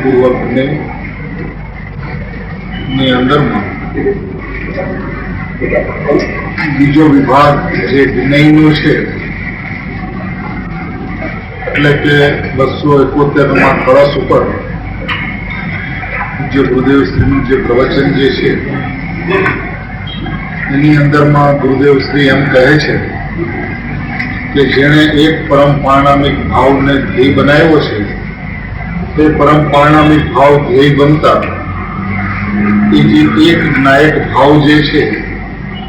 પૂર્વક ની અંદરમાં બીજો વિભાગ જે વિનયનો છે, એટલે કે 271 કળશ ઉપર જે ગુરુદેવ શ્રીનું જે પ્રવચન જે છે એની અંદરમાં ગુરુદેવ શ્રી એમ કહે છે કે જેણે એક પરમ પારણામિક ભાવને ધ્યેય બનાવ્યો છે, તે પરમ પારણામિક ભાવ ધ્યેય બનતા એ જે એક જ્ઞાયક ભાવ જે છે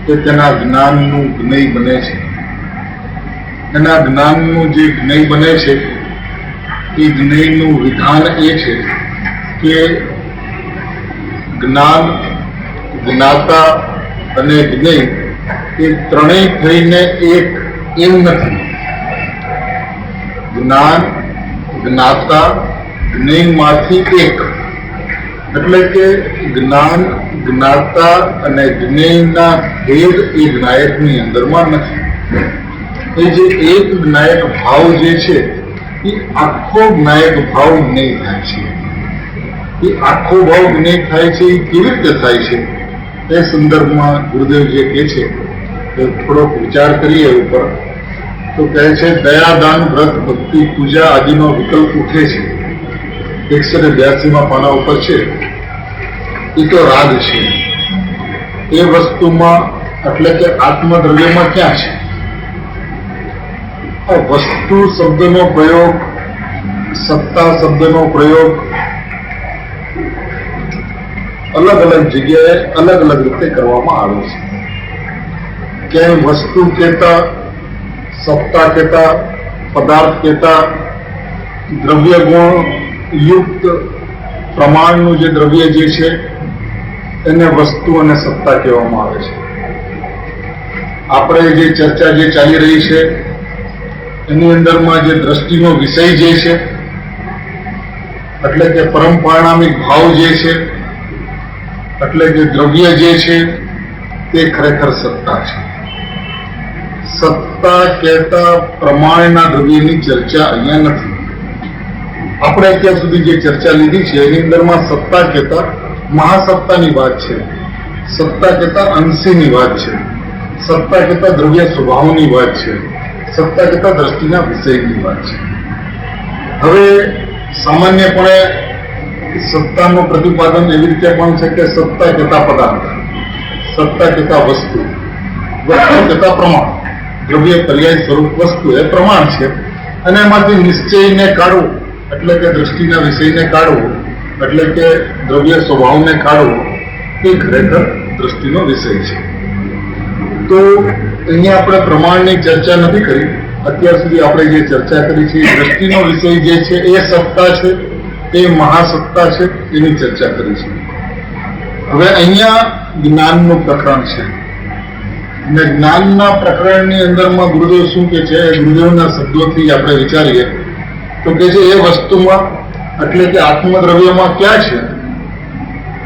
તે તેના જ્ઞાનનું જ્ઞેય બને છે. એના જ્ઞાનનું જે જ્ઞેય બને છે એ જ્ઞેયનું વિધાન એ છે કે જ્ઞાન, જ્ઞાતા અને જ્ઞેય એ ત્રણેય થઈને એક એમ નથી. જ્ઞાન, જ્ઞાતા, જ્ઞેયમાંથી એક, એટલે કે જ્ઞાન, જ્ઞાતા અને જ્ઞેયના ભેદ એ જ્ઞાયકની અંદરમાં નથી. એ જે એક જ્ઞાયક ભાવ જે છે એ આખો જ્ઞાયક ભાવ જ્ઞેય થાય છે. એ આખો ભાવ જ્ઞેય થાય છે એ કેવી રીતે થાય છે એ સંદર્ભમાં ગુરુદેવ જે કહે છે એ થોડોક વિચાર કરીએ ઉપર. તો કહે છે દયાદાન, વ્રત, ભક્તિ, પૂજા આદિનો વિકલ્પ ઉઠે છે. 182 પાના ઉપર છે. એ તો રાગ છે. એ વસ્તુમાં એટલે કે આત્મદ્રવ્યમાં ક્યાં છે? વસ્તુ શબ્દનો પ્રયોગ, સત્તા શબ્દનો પ્રયોગ અલગ અલગ જગ્યાએ અલગ અલગ રીતે કરવામાં આવે છે. ક્યાંય વસ્તુ કહેતા, સત્તા કહેતા, પદાર્થ કહેતા, દ્રવ્ય ગુણ યુક્ત પ્રમાણનું જે દ્રવ્ય જે છે એને વસ્તુ અને સત્તા કહેવામાં આવે છે. આપણે જે ચર્ચા જે ચાલી રહી છે એની અંદરમાં જે દ્રષ્ટિનો વિષય જે છે એટલે કે પરમ પરિણામિક ભાવ જે છે એટલે કે દ્રવ્ય જે છે તે ખરેખર સત્તા છે. સત્તા કહેતા પ્રમાણના દ્રવ્યની ચર્ચા અહીંયા નથી. આપણે અત્યાર સુધી જે ચર્ચા લીધી છે એની અંદરમાં સત્તા કહેતા મહાસત્તાની વાત છે, સત્તા કહેતા અંશીની વાત છે, સત્તા કહેતા દ્રવ્ય સ્વભાવની વાત છે, સત્તા કહેતા દ્રષ્ટિના વિષયની વાત છે. હવે સામાન્યપણે સત્તાનું પ્રતિપાદન એવી રીતે પણ છે કે સત્તા કહેતા પદાર્થ, સત્તા કહેતા વસ્તુ, વસ્તુ કહેતા પ્રમાણ. દ્રવ્ય પર્યાય સ્વરૂપ વસ્તુ એ પ્રમાણ છે અને એમાંથી નિશ્ચયને કાઢવું એટલે કે દ્રષ્ટિના વિષયને કાઢવું એટલે કે દ્રવ્ય સ્વભાવને કાઢવું એ ખરેખર દ્રષ્ટિનો વિષય છે. તો અહીંયા આપણે પ્રમાણની ચર્ચા નથી કરી. અત્યાર સુધી આપણે જે ચર્ચા કરી છે એ દ્રષ્ટિનો વિષય જે છે એ સત્તા છે, એ મહાસત્તા છે, એની ચર્ચા કરી છે. હવે અહીંયા જ્ઞાનનું પ્રકરણ છે અને જ્ઞાનના પ્રકરણની અંદરમાં ગુરુદેવ શું કે છે, ગુરુદેવના શબ્દોથી આપણે વિચારીએ તો કે છે એ વસ્તુમાં એટલે કે આત્મદ્રવ્યમાં ક્યાં છે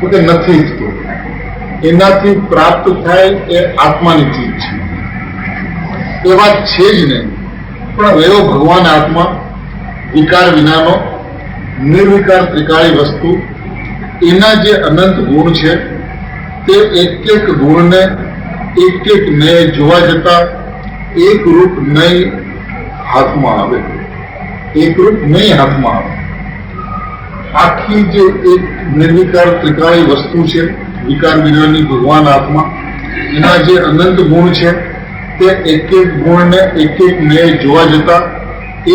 તો કે નથી જ. તો એનાથી પ્રાપ્ત થાય એ આત્માની ચીજ છે એ વાત છે જ નહીં. પણ એવો ભગવાન આત્મા વિકાર વિનાનો નિર્વિકાર ત્રિકાળી વસ્તુ, એના જે અનંત ગુણ છે તે એક એક ગુણને એક એક નય જોવા જતા એક રૂપ નય હાથમાં આવે, એક રૂપ નય હાથમાં આવે. આખી જે એક નિર્વિકાર ત્રિકાળી વસ્તુ છે વિકાર વિનાની ભગવાન આત્મા, એના જે અનંત ગુણ છે તે એક એક ગુણને એક એક નય જોવા જતા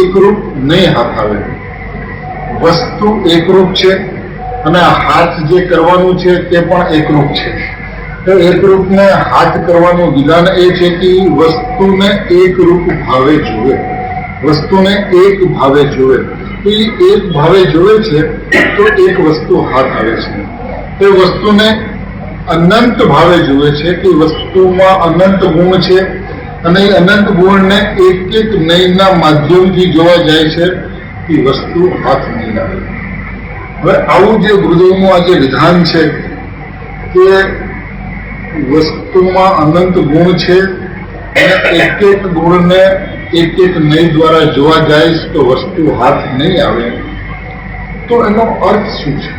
એક રૂપ નય હાથ આવે. વસ્તુ એકરૂપ છે અને હાથ જે કરવાનું છે તે પણ એકરૂપ છે. તો એકરૂપને હાથ કરવાનું વિધાન એ છે કે વસ્તુને એક રૂપ ભાવે જોવે, વસ્તુને એક ભાવે જોવે. તો એ એક ભાવે જોવે છે તો એક વસ્તુ હાથ આવે છે. તે વસ્તુને અનંત ભાવે જોવે છે કે વસ્તુમાં અનંત ગુણ છે અને એ અનંત ગુણને એક એક નયના માધ્યમથી જોવા જાય છે એ વસ્તુ હાથ નહીં આવે. હવે આવું જે ગુરુદેવનું આ જે વિધાન છે કે વસ્તુમાં અનંત ગુણ છે અને એક એક ગુણને એક એક નય દ્વારા જોવા જાય તો વસ્તુ હાથ નહીં આવે, તો એનો અર્થ શું છે?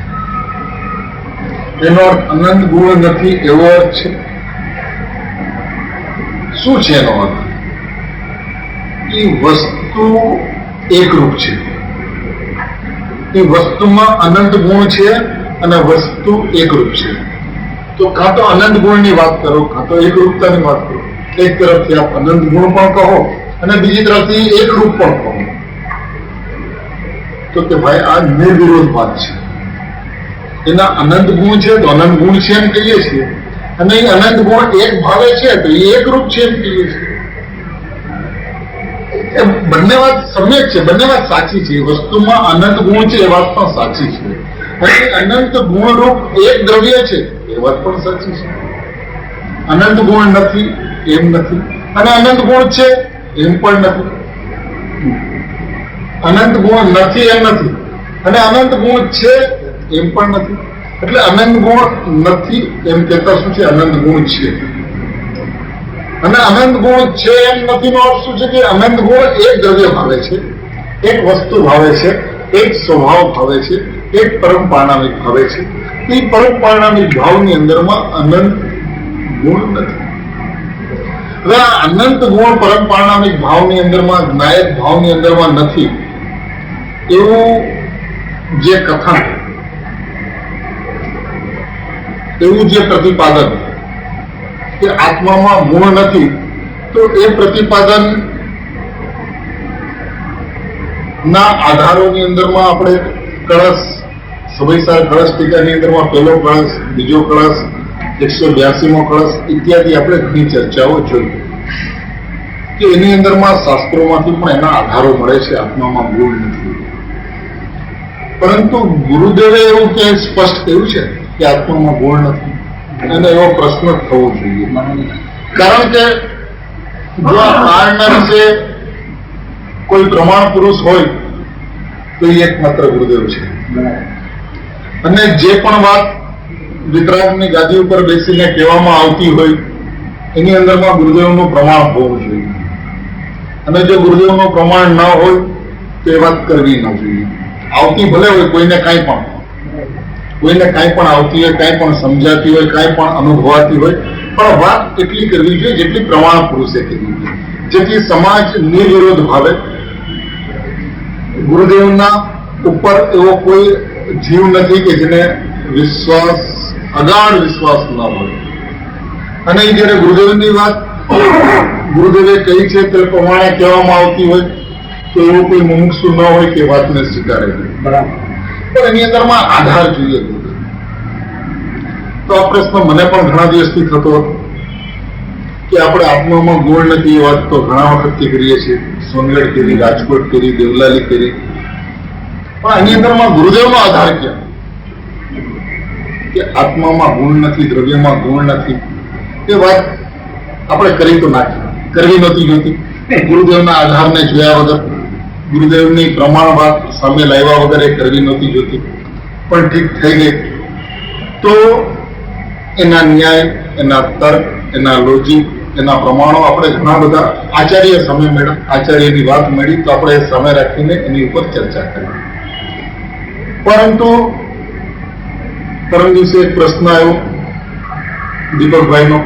એનો અર્થ અનંત ગુણ નથી એવો અર્થ છે? શું છે એનો અર્થ? એ વસ્તુ એકરૂપ છે, એ વસ્તુમાં અનંત ગુણ છે અને વસ્તુ એકરૂપ છે. તો કાં તો અનંત ગુણની વાત કરો કાં તો એકરૂપતાની વાત કરો. એક તરફથી આપ અનંત ગુણ પણ કહો અને બીજી તરફથી એકરૂપ પણ કહો. તો કે ભાઈ આ નિર્વિરોધ વાત છે. એના અનંત ગુણ છે તો અનંત ગુણ છે એમ કહીએ છીએ અને એ અનંત ગુણ એક ભાવે છે તો એ એકરૂપ છે એમ કહીએ છીએ. બંને વાત સમ્યક છે, બંને વાત સાચી છે. વસ્તુમાં અનંત ગુણ છે એ વાત પણ સાચી છે અને અનંત ગુણરૂપ એક દ્રવ્ય છે એ વાત પણ સાચી છે. અનંત ગુણ નથી એમ નથી અને અનંત ગુણ છે એમ પણ નથી. અનંત ગુણ નથી એમ નથી અને અનંત ગુણ છે એમ પણ નથી. એટલે અનંત ગુણ નથી એમ કહેતા શું છે? અનંત ગુણ છે. અને અનંત ગુણ છે એમ નથી નો અર્થ શું છે? કે અનંત ગુણ એક દ્રવ્ય ભાવે છે, એક વસ્તુ ભાવે છે, એક સ્વભાવ ભાવે છે, એક પરમ પારણામિક ભાવે છે. એ પરમ પારણામિક ભાવની અંદરમાં અનંત ગુણ નથી. હવે આ અનંત ગુણ પરમ પારણામિક ભાવની અંદરમાં જ્ઞાયક ભાવની અંદરમાં નથી એવું જે કથન, એવું જે પ્રતિપાદન કે આત્મામાં ગુણ નથી, તો એ પ્રતિપાદન ના આધારોની અંદરમાં આપણે કળશ સભયસાર કળશ ટીકાની અંદરમાં પહેલો કળશ, બીજો કળશ, 182મો કળશ ઇત્યાદિ આપણે ઘણી ચર્ચાઓ જોઈ કે એની અંદરમાં શાસ્ત્રોમાંથી પણ એના આધારો મળે છે આત્મામાં ગુણ નથી. પરંતુ ગુરુદેવે એવું કે સ્પષ્ટ કહ્યું છે કે આત્મામાં ગુણ નથી, અને એવો પ્રશ્ન થવો જોઈએ. કારણ કે જો આ કાળના વિશે કોઈ પ્રમાણ પુરુષ હોય તો એ એકમાત્ર ગુરુદેવ છે. અને જે પણ વાત વિતરાગની ગાદી ઉપર બેસીને કહેવામાં આવતી હોય એની અંદરમાં ગુરુદેવનું પ્રમાણ હોવું જોઈએ. અને જો ગુરુદેવનું પ્રમાણ ન હોય તો એ વાત કરવી ન જોઈએ. આવતી ભલે હોય કોઈને કાંઈ પણ આવતી હોય, કાંઈ પણ સમજાતી હોય, કાંઈ પણ અનુભવાતી હોય, પણ વાત એટલી કરવી જોઈએ જેટલી પ્રમાણ પુરુષે કરવી જોઈએ, જેથી સમાજ નિર્વિરોધ ભાવે ગુરુદેવના ઉપર એવો કોઈ જીવ નથી કે જેને વિશ્વાસ, અગાઢ વિશ્વાસ ન હોય. અને એ જયારે ગુરુદેવની વાત ગુરુદેવે કહી છે તે પ્રમાણે કહેવામાં આવતી હોય તો એવું કોઈ મુમુક્ષુ ન હોય કે વાતને સ્વીકારે. બરાબર. પણ એની અંદરમાં આધાર જોઈએ. તો આ પ્રશ્ન મને પણ ઘણા દિવસથી થતો હતો કે આપણે આત્મામાં ગુણ નથી એ વાત તો ઘણા વખતથી કરીએ છીએ. સોનગઢ કરી, રાજકોટ કરી, દેવલાલી કરી, પણ એની અંદરમાં ગુરુદેવનો આધાર ક્યાં કે આત્મામાં ગુણ નથી, દ્રવ્યમાં ગુણ નથી. એ વાત આપણે કરી તો નાખી, કરવી નહોતી જોઈતી. ગુરુદેવના આધારને જોયા વગર, ગુરુદેવની પ્રમાણ વાત સામે લાવ્યા વગર એ કરવી નહોતી જોઈતી. પણ ઠીક થઈ ગઈ તો એના ન્યાય, એના તર્ક, એના લોજિક, એના પ્રમાણો આપણે ઘણા બધા આચાર્ય સામે મળ્યા, આચાર્યની વાત મળી તો આપણે સામે રાખીને એની ઉપર ચર્ચા કરી. પરંતુ પરમ દિવસે એક પ્રશ્ન આવ્યો દીપકભાઈનો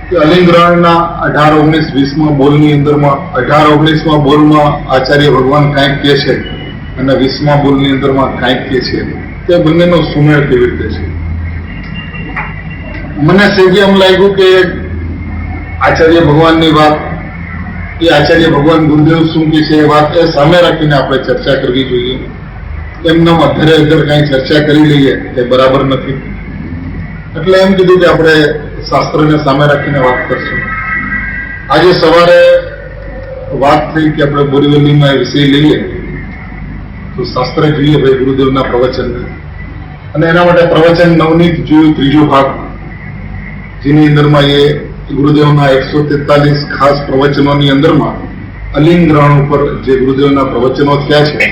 કે અલિંગરણના 18-19-20માં બોલની અંદરમાં 18-19માં બોલમાં આચાર્ય ભગવાન કાંઈક કહે છે અને 20માં બોલની અંદરમાં કાંઈક કહે છે, તે બંનેનો સુમેળ કેવી રીતે છે? મને સેજે એમ લાગ્યું કે આચાર્ય ભગવાનની વાત, એ આચાર્ય ભગવાન ગુરુદેવ શું કહે છે એ વાત એ સામે રાખીને આપણે ચર્ચા કરવી જોઈએ. એમના અધરે અધર કાંઈ ચર્ચા કરી લઈએ તે બરાબર નથી. એટલે એમ કીધું કે આપણે શાસ્ત્રને સામે રાખીને વાત કરશું. આજે સવારે વાત થઈ કે આપણે બોરીવલીમાં એ વિષય લઈએ તો શાસ્ત્ર જોઈએ ભાઈ ગુરુદેવના પ્રવચનને, અને એના માટે પ્રવચન નવનીત જોયું, ત્રીજો ભાગ, જેની અંદરમાં એ ગુરુદેવના 143 ખાસ પ્રવચનોની અંદરમાં અલિંગરણ ઉપર જે ગુરુદેવના પ્રવચનો થયા છે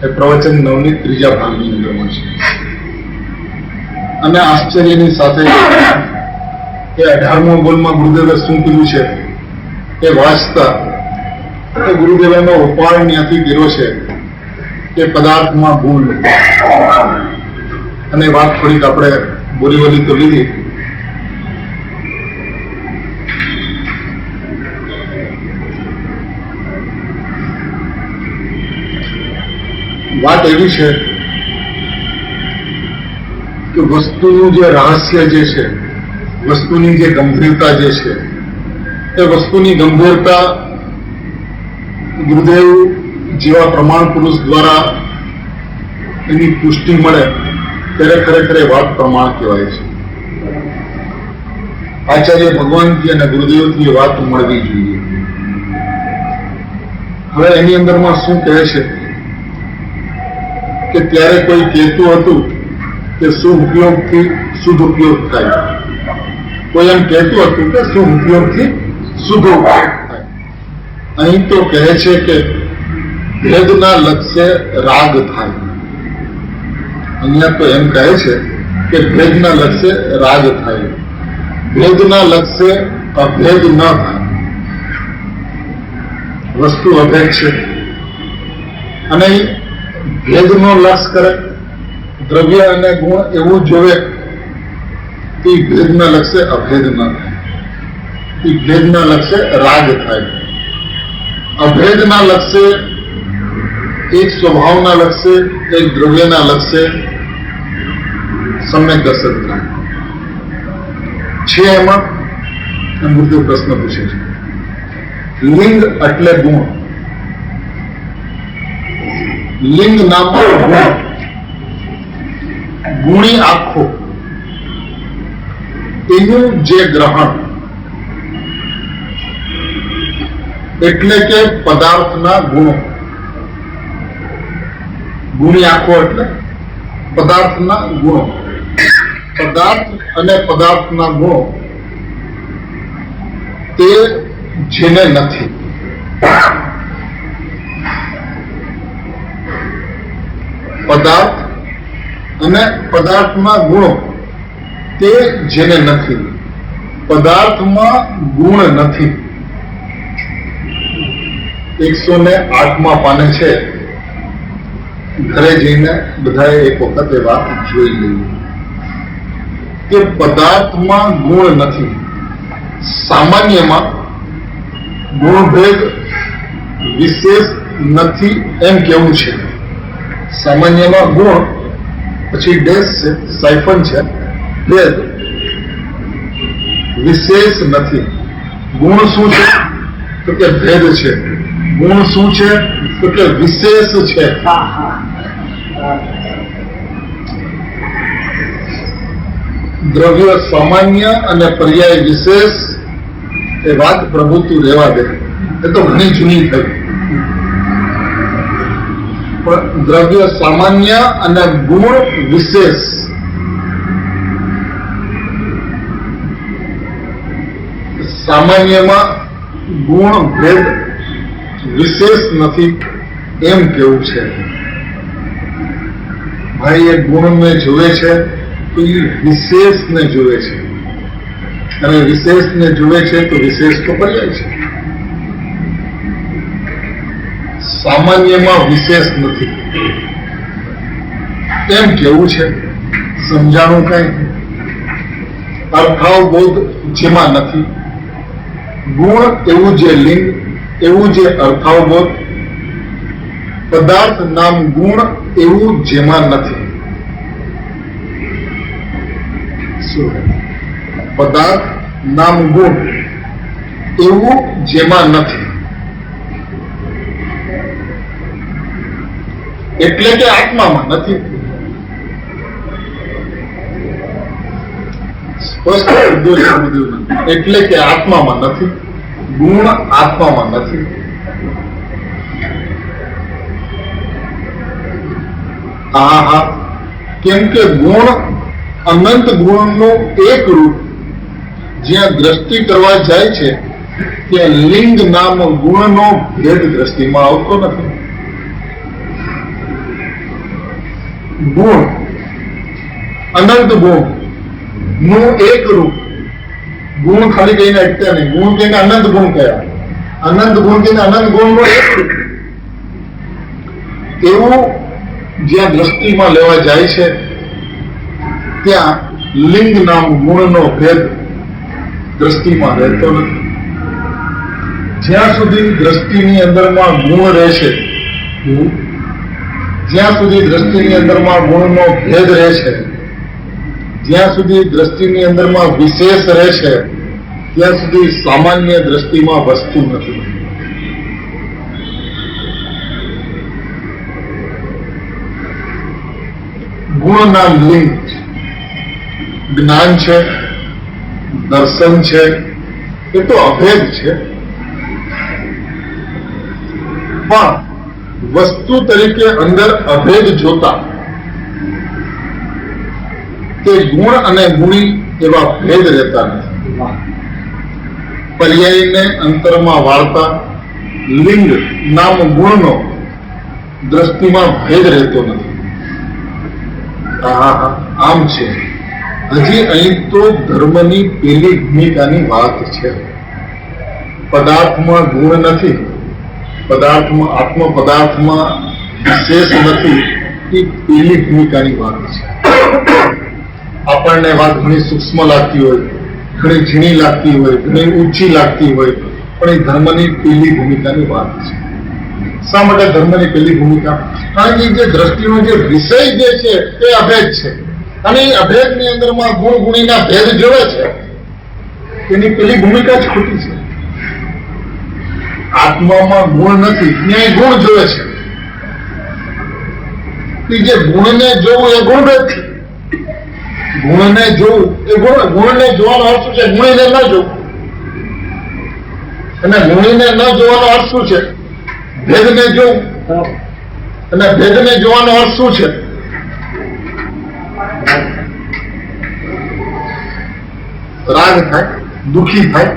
એ પ્રવચન નવનીત ત્રીજા ભાગની અંદરમાં છે. અને આશ્ચર્યની સાથે એ 18મો બોલમાં ગુરુદેવે શું કીધું છે એ વાંચતા એ ગુરુદેવનો ઉપાય ત્યાંથી કર્યો છે કે પદાર્થમાં ગુણ. અને વાત થોડીક આપણે બોરીવલી તો લીધી. વાત એવી છે કે વસ્તુનું જે રહસ્ય જે છે, વસ્તુની જે ગંભીરતા જે છે, એ વસ્તુની ગંભીરતા ગુરુદેવ જેવા પ્રમાણ પુરુષ દ્વારા એની પુષ્ટિ મળે ત્યારે ખરેખર એ વાત પ્રમાણ કહેવાય છે. આચાર્ય ભગવાનથી અને ગુરુદેવથી એ વાત મળવી જોઈએ. હવે એની અંદરમાં શું કહે છે કે ત્યારે કોઈ કહેતું હતું કે શુભ-ઉપયોગથી શુદ્ધ ઉપયોગ થાય. કોઈ એમ કહેતું હતું કે શુભ-ઉપયોગથી શુદ્ધ ઉપયોગ થાય. અહીં તો કહે છે કે ભેદના લક્ષ્ય રાગ થાય. અહીંયા તો એમ કહે છે કે ભેદના લક્ષ્ય રાગ થાય, ભેદના લક્ષ્ય અભેદ ન થાય. વસ્તુ અભેદ છે અને ભેદનો લક્ષ કરે, દ્રવ્ય અને ગુણ એવું જોવે કે ભેદના લક્ષ્ય અભેદ ન થાય, એ ભેદના લક્ષ્ય રાગ થાય. અભેદના લક્ષ્ય એક સ્વભાવના લક્ષ્ય, એક દ્રવ્યના લક્ષ્ય સમ્યક દર્શક થાય છે. એમાં મૃત્યુ પ્રશ્ન પૂછે છે લિંગ એટલે ગુણ. લિંગ નામનો ગુણ, ગુણી આખો, એનું જે ગ્રહણ એટલે કે પદાર્થના ગુણો, ગુણી આખો એટલે પદાર્થના ગુણો, પદાર્થ અને પદાર્થના ગુણો તે જેને નથી, પદાર્થ અને પદાર્થના ગુણો તે જેને નથી, પદાર્થમાં ગુણ નથી. 108મા પાને છે, ઘરે જઈને બધાએ એક વખત એ વાત જોઈ લેવી કે પદાર્થમાં ગુણ નથી. સામાન્યમાં ગુણભેદ વિશેષ નથી એમ કેવું છે. સામાન્યમાં ગુણ પછી ડેશ છે, સાયફન છે, ભેદ વિશેષ નથી. ગુણ શું છે તો કે ભેદ છે. ગુણ શું છે તો કે વિશેષ છે. દ્રવ્ય સામાન્ય અને પર્યાય વિશેષ એ વાત પ્રભુ તું રહેવા દે, એ તો ઘણી જૂની થઈ. પણ દ્રવ્ય સામાન્ય અને ગુણ વિશેષ, સામાન્યમાં ગુણ ભેદ વિશેષ નથી એમ કેવું છે. ભાઈ એ ગુણને જુએ છે તો એ વિશેષને જુએ છે, અને વિશેષને જુએ છે તો વિશેષ તો પર્યાય છે. સામાન્યમાં વિશેષ નથી એમ કેવું છે. સમજાણું કઈ અર્થાવબોધ જેમાં નથી. ગુણ એવું જે લિંગ, એવું જે અર્થાવબોધ. પદાર્થ નામ ગુણ એવું જેમાં નથી. પદાર્થ નામ ગુણ એવું જેમાં નથી, એટલે કે આત્મામાં નથી. સ્પષ્ટ એટલે કે આત્મામાં નથી. ગુણ આત્મામાં નથી. હા, કેમ કે ગુણ અનંત ગુણનું એક રૂપ જ્યાં દ્રષ્ટિ કરવા જાય છે ત્યાં લિંગ નામ ગુણનો ભેદ દ્રષ્ટિમાં આવતો નથી. ગુણ અનંત ગુણ નું એક રૂપ. ગુણ ખાલી કહીને અટક્યા નહીં. ગુણ કહીને અનંત ગુણ કયા, અનંત ગુણ કહીને અનંત ગુણ નો એક રૂપ. એવું જ્યાં દ્રષ્ટિમાં લેવા જાય છે ત્યાં લિંગ નામ ગુણનો ભેદ દ્રષ્ટિમાં રહેતો નથી. જ્યાં સુધી દ્રષ્ટિની અંદરમાં ગુણ રહેશે, જ્યાં સુધી દ્રષ્ટિની અંદરમાં ગુણનો ભેદ રહેશે, જ્યાં સુધી દ્રષ્ટિની અંદરમાં વિશેષ રહેશે, ત્યાં સુધી સામાન્ય દ્રષ્ટિમાં વસ્તુ નથી. ગુણ નામ લિંગ જ્ઞાન છે, દર્શન છે, એ તો અભેદ છે. પણ વસ્તુ તરીકે અંદર અભેદ જોતા તે ગુણ અને ગુણી એવા ભેદ રહેતા નથી. પર્યાયને અંતરમાં વાળતા લિંગ નામ ગુણનો દ્રષ્ટિમાં ભેદ રહેતો નથી. આમ છે. હજી અહીં તો ધર્મની પેલી ભૂમિકાની વાત છે. પદાર્થમાં ગુણ નથી, પદાર્થમાં આત્મ પદાર્થમાં વિશેષ નથી, એ પેલી ભૂમિકાની વાત છે. આપણને વાત ઘણી સૂક્ષ્મ લાગતી હોય, ઘણી ઝીણી લાગતી હોય, ઘણી ઊંચી લાગતી હોય, પણ એ ધર્મની પેલી ભૂમિકાની વાત છે. શા માટે ધર્મની પેલી ભૂમિકા? કારણ કે જે દ્રષ્ટિનો જે વિષય જે છે તે અભેદ છે, અને એ અભેદની અંદરમાં ગુણ ગુણીના ભેદ જોવે છે. એની પેલી ભૂમિકા જ ખોટી છે. આત્મામાં ગુણ નથી, ત્યાં ગુણ જોવે છે. કે જે ગુણને જોવું એ ગુણભેદ છે. ગુણને જોવું એ ગુણને જોવાનો અર્થ શું છે? ગુણીને ન જોવું. અને ગુણીને ન જોવાનો અર્થ શું છે? ભેદને જોવું. અને ભેદને જોવાનો અર્થ શું છે? રાગ થાય, દુઃખી થાય.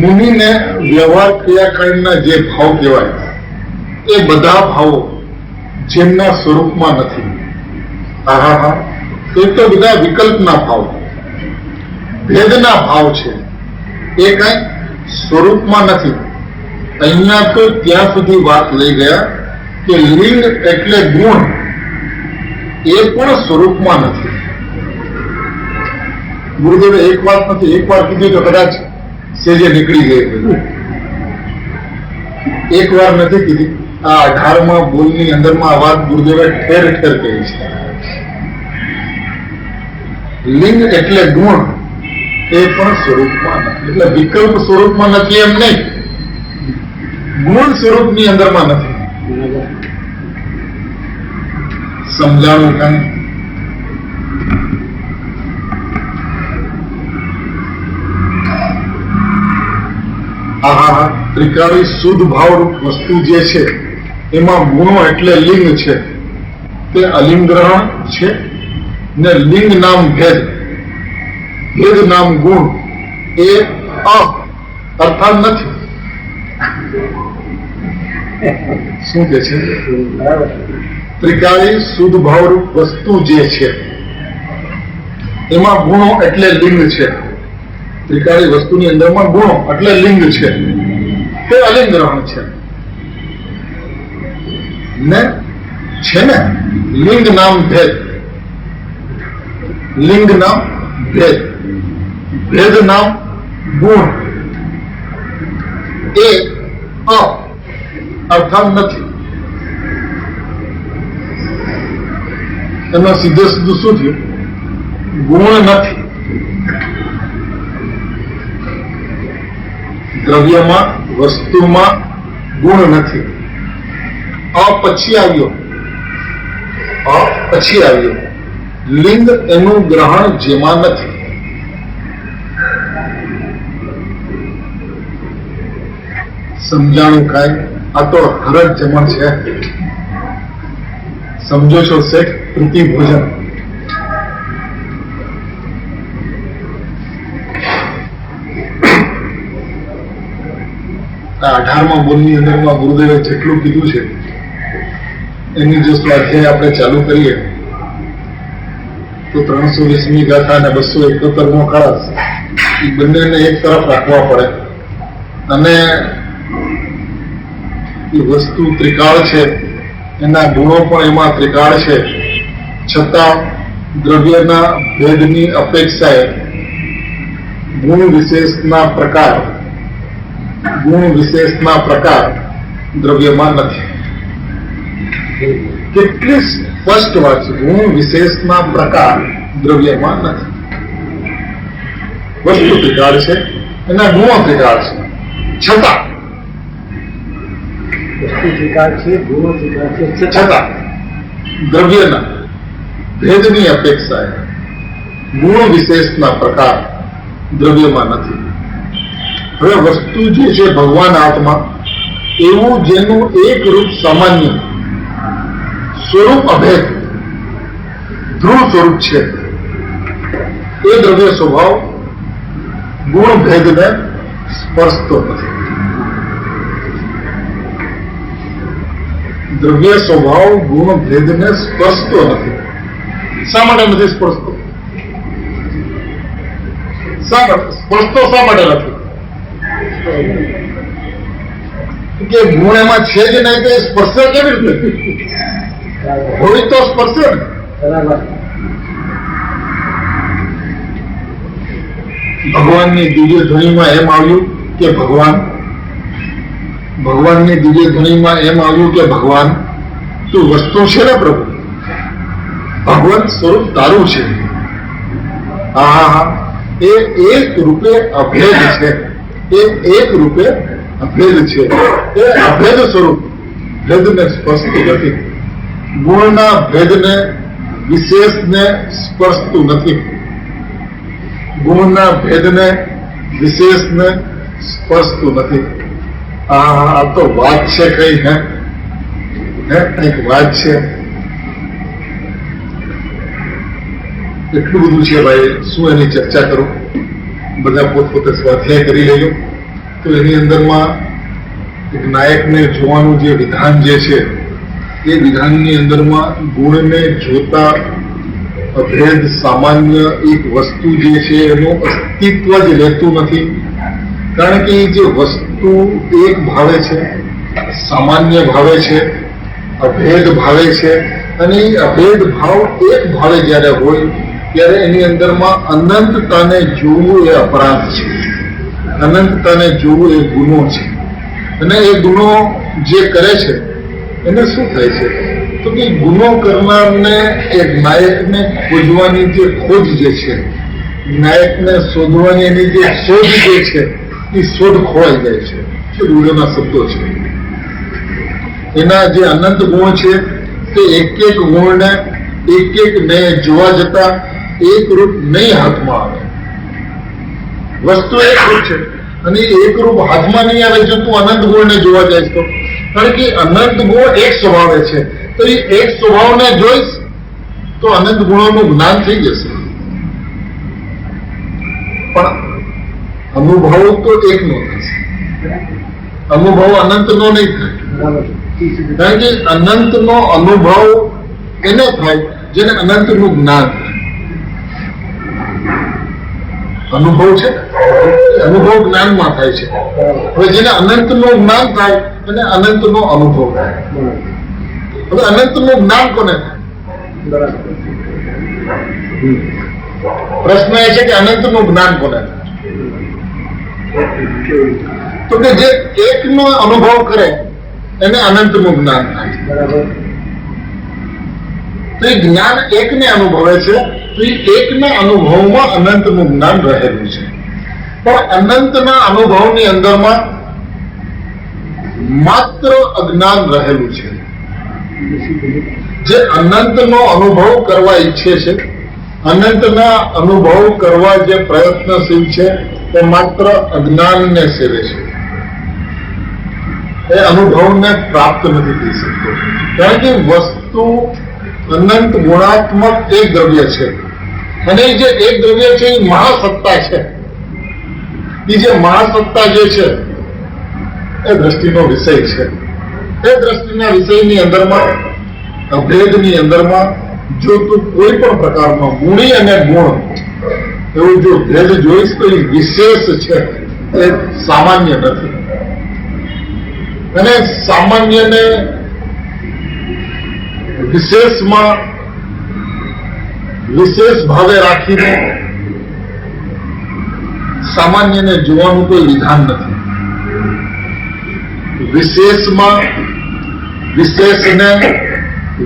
મુનિને વ્યવહાર ક્રિયાકાંડના જે ભાવ કહેવાય એ બધા ભાવો જેમના સ્વરૂપમાં નથી. એ તો બધા વિકલ્પના ભાવ, ભેદના ભાવ છે. એ કઈ સ્વરૂપમાં નથી. અહીંયા તો ત્યાં સુધી વાત લઈ ગયા કે લિંગ એટલે ગુણ એ પણ સ્વરૂપમાં નથી. ગુરુદેવે એક વાત નથી, એક વાર કીધું તો કદાચ સેજે નીકળી ગઈ. એક વાર નથી કીધી. આ 18મા બોલની અંદરમાં આ વાત ગુરુદેવે ઠેર ઠેર કહી છે. લિંગ એટલે ગુણ એ પણ સ્વરૂપમાં નથી. એટલે વિકલ્પ સ્વરૂપમાં નથી એમ નહીં, ગુણ સ્વરૂપની અંદરમાં નથી. સમજાણું કઈ? ત્રિકાળી શુદ્ધ ભાવરૂપ વસ્તુ જે છે એમાં ગુણો એટલે લિંગ છે, તે અલિંગ ગ્રહણ છે. ને લિંગ નામ ભેદ, ભેદ નામ ગુણ એ અર્થાત નથી. શું કે છે? ત્રિકાળી શુદ્ધ ભાવરૂપ વસ્તુ જે છે એમાં ગુણો એટલે લિંગ છે. ત્રિકાળી વસ્તુની અંદરમાં ગુણો એટલે લિંગ છે, તે અલિંગ ગ્રહણ છે. ને છે ને લિંગ નામ ભેદ, લિંગ નામ ભેદ, ભેદ નામ ગુણ એ અર્થાત નથી. એમાં સીધે સીધું શું થયું? ગુણ નથી. દ્રવ્યમાં, વસ્તુમાં ગુણ નથી. પછી આવ્યો લિંગ, એનું ગ્રહણ જેમાં નથી. સમજાણું કાંઈ? આ તો હરજ જમણ છે. સમજો છો શેઠ? પ્રીતિ ભોજન. 18મા બોલની અંદરમાં ગુરુદેવે જેટલું કીધું છે એની જો સ્વાધ્યાય આપણે ચાલુ કરીએ તો 320મી ગાથા અને 271મો કળશ એ બંનેને એક તરફ રાખવા પડે. અને એ વસ્તુ ત્રિકાળ છે, એના ગુણો પણ એમાં ત્રિકાળ છે. છતાં દ્રવ્યના ભેદની અપેક્ષાએ ગુણ વિશેષના પ્રકાર દ્રવ્યમાં નથી. કેટલી સ્પષ્ટ વાત છે! ગુણ વિશેષના પ્રકાર દ્રવ્યમાં નથી. વસ્તુ ત્રિકાળ છે, એના ગુણો ત્રિકાળ છે. છતાં દ્રવ્યના ભેદની અપેક્ષાએ ગુણ વિશેષના પ્રકાર દ્રવ્યમાં નથી. હવે વસ્તુ જે છે ભગવાન આત્મા, એવું જેનું એક રૂપ સામાન્ય સ્વરૂપ અભેદ ધ્રુવ સ્વરૂપ છે, એ દ્રવ્ય સ્વભાવ ગુણ ભેદને સ્પર્શતો નથી. દ્રવ્ય સ્વભાવ ગુણ ભેદને સ્પર્શતો નથી. શા માટે નથી સ્પર્શતો? સ્પર્શતો શા માટે નથી? કે ગુણ એમાં છે જ નહીં તો સ્પર્શે કેવી રીતે? હોય તો સ્પર્શે ને. ભગવાનની દિવ્ય ધ્વનિમાં એમ આવ્યું કે ભગવાનની દિવ્ય ધ્વનિમાં એમ આવ્યું કે ભગવાન તું વસ્તુ છે ને પ્રભુ, ભગવાન સ્વરૂપ તારું છે. એ એક રૂપે અભેદ છે. એ એક રૂપે અભેદ છે. એ અભેદ સ્વરૂપ ભેદને સ્પર્શતું નથી, ગુણના ભેદને વિશેષને સ્પર્શતું નથી, ગુણના ભેદને વિશેષને સ્પર્શતું નથી. આ તો વાત છે કઈ હે કંઈક વાત છે. એટલું બધું છે ભાઈ, શું એની ચર્ચા કરું? બધા પોતપોતે સ્વાધ્યાય કરી લેજો. તો એની અંદરમાં એક નાયકને જોવાનું જે વિધાન જે છે એ વિધાનની અંદરમાં ગુણને જોતા અભેદ સામાન્ય એક વસ્તુ જે છે એનું અસ્તિત્વ જ રહેતું નથી. કારણ કે એ જે વસ્તુ એક ભાવે છે, સામાન્ય ભાવે છે, અભેદ ભાવે છે, અને એ અભેદ ભાવ એક ભાવે જયારે હોય ત્યારે એની અંદરમાં અનંતતાને જોવું એ અપરાધ છે, અનંતતાને જોવું એ ગુનો છે. અને એ ગુનો જે કરે છે એને શું થાય છે તો કે ગુનો કરનારને એક નાયકને ખોજવાની જે ખોજ જે છે, નાયકને શોધવાની એની જે શોધ જે છે એ શોધ ખોવાઈ જાય છે. રૂઢોના શબ્દો છે. એના જે અનંત ગુણ છે તે એક એક ગુણને એક એક ને જોવા જતા એક રૂપ નહીં હાથમાં આવે. વસ્તુ એક રૂપ છે અને એક રૂપ હાથમાં નહીં આવે જો તું અનંત ગુણને જોવા જાય તો. કારણ કે અનંત ગુણ એક સ્વભાવે છે, તો એ એક સ્વભાવને જોઈશ તો અનંત ગુણોનું જ્ઞાન થઈ જશે. પણ અનુભવ તો એકનો થશે, અનુભવ અનંતનો નહીં થાય. કારણ કે અનંતનો અનુભવ એને થાય જેને અનંતનું જ્ઞાન થાય. અનુભવ છે અનુભવ જ્ઞાનમાં થાય છે. હવે જેને અનંતનું જ્ઞાન થાય અને અનંતનો અનુભવ થાય. હવે અનંતનું જ્ઞાન કોને થાય? પ્રશ્ન એ છે કે અનંતનું જ્ઞાન કોને થાય? તો કે જે એકનો અનુભવ કરે એને અનંતનું જ્ઞાન થાય. તો એ જ્ઞાન એકને અનુભવે છે, તો એ એકના અનુભવમાં અનંતનું જ્ઞાન રહેલું છે. પણ અનંતના અનુભવની અંદરમાં માત્ર અજ્ઞાન રહેલું છે. જે અનંતનો અનુભવ કરવા ઈચ્છે છે, અનંતના અનુભવ કરવા જે પ્રયત્નશીલ છે તે માત્ર અજ્ઞાનને સેવે છે. એ અનુભવને પ્રાપ્ત નથી થઈ શકતો. કારણ કે વસ્તુ અનંત ગુણાત્મક એક દ્રવ્ય છે અને એ જે એક દ્રવ્ય છે એ મહાસત્તા છે. એ જે મહાસત્તા જે છે એ દ્રષ્ટિનો વિષય છે. એ દ્રષ્ટિના વિષયની અંદરમાં અભેદની અંદરમાં જો તું કોઈ પણ પ્રકારનો ગુણી અને ગુણ એવું જો ભેદ જોઈશ તો એ વિશેષ છે, એ સામાન્ય નથી. અને સામાન્યને વિશેષમાં વિશેષ ભાવે રાખીને સામાન્યને જોવાનું કોઈ વિધાન નથી. વિશેષમાં વિશેષને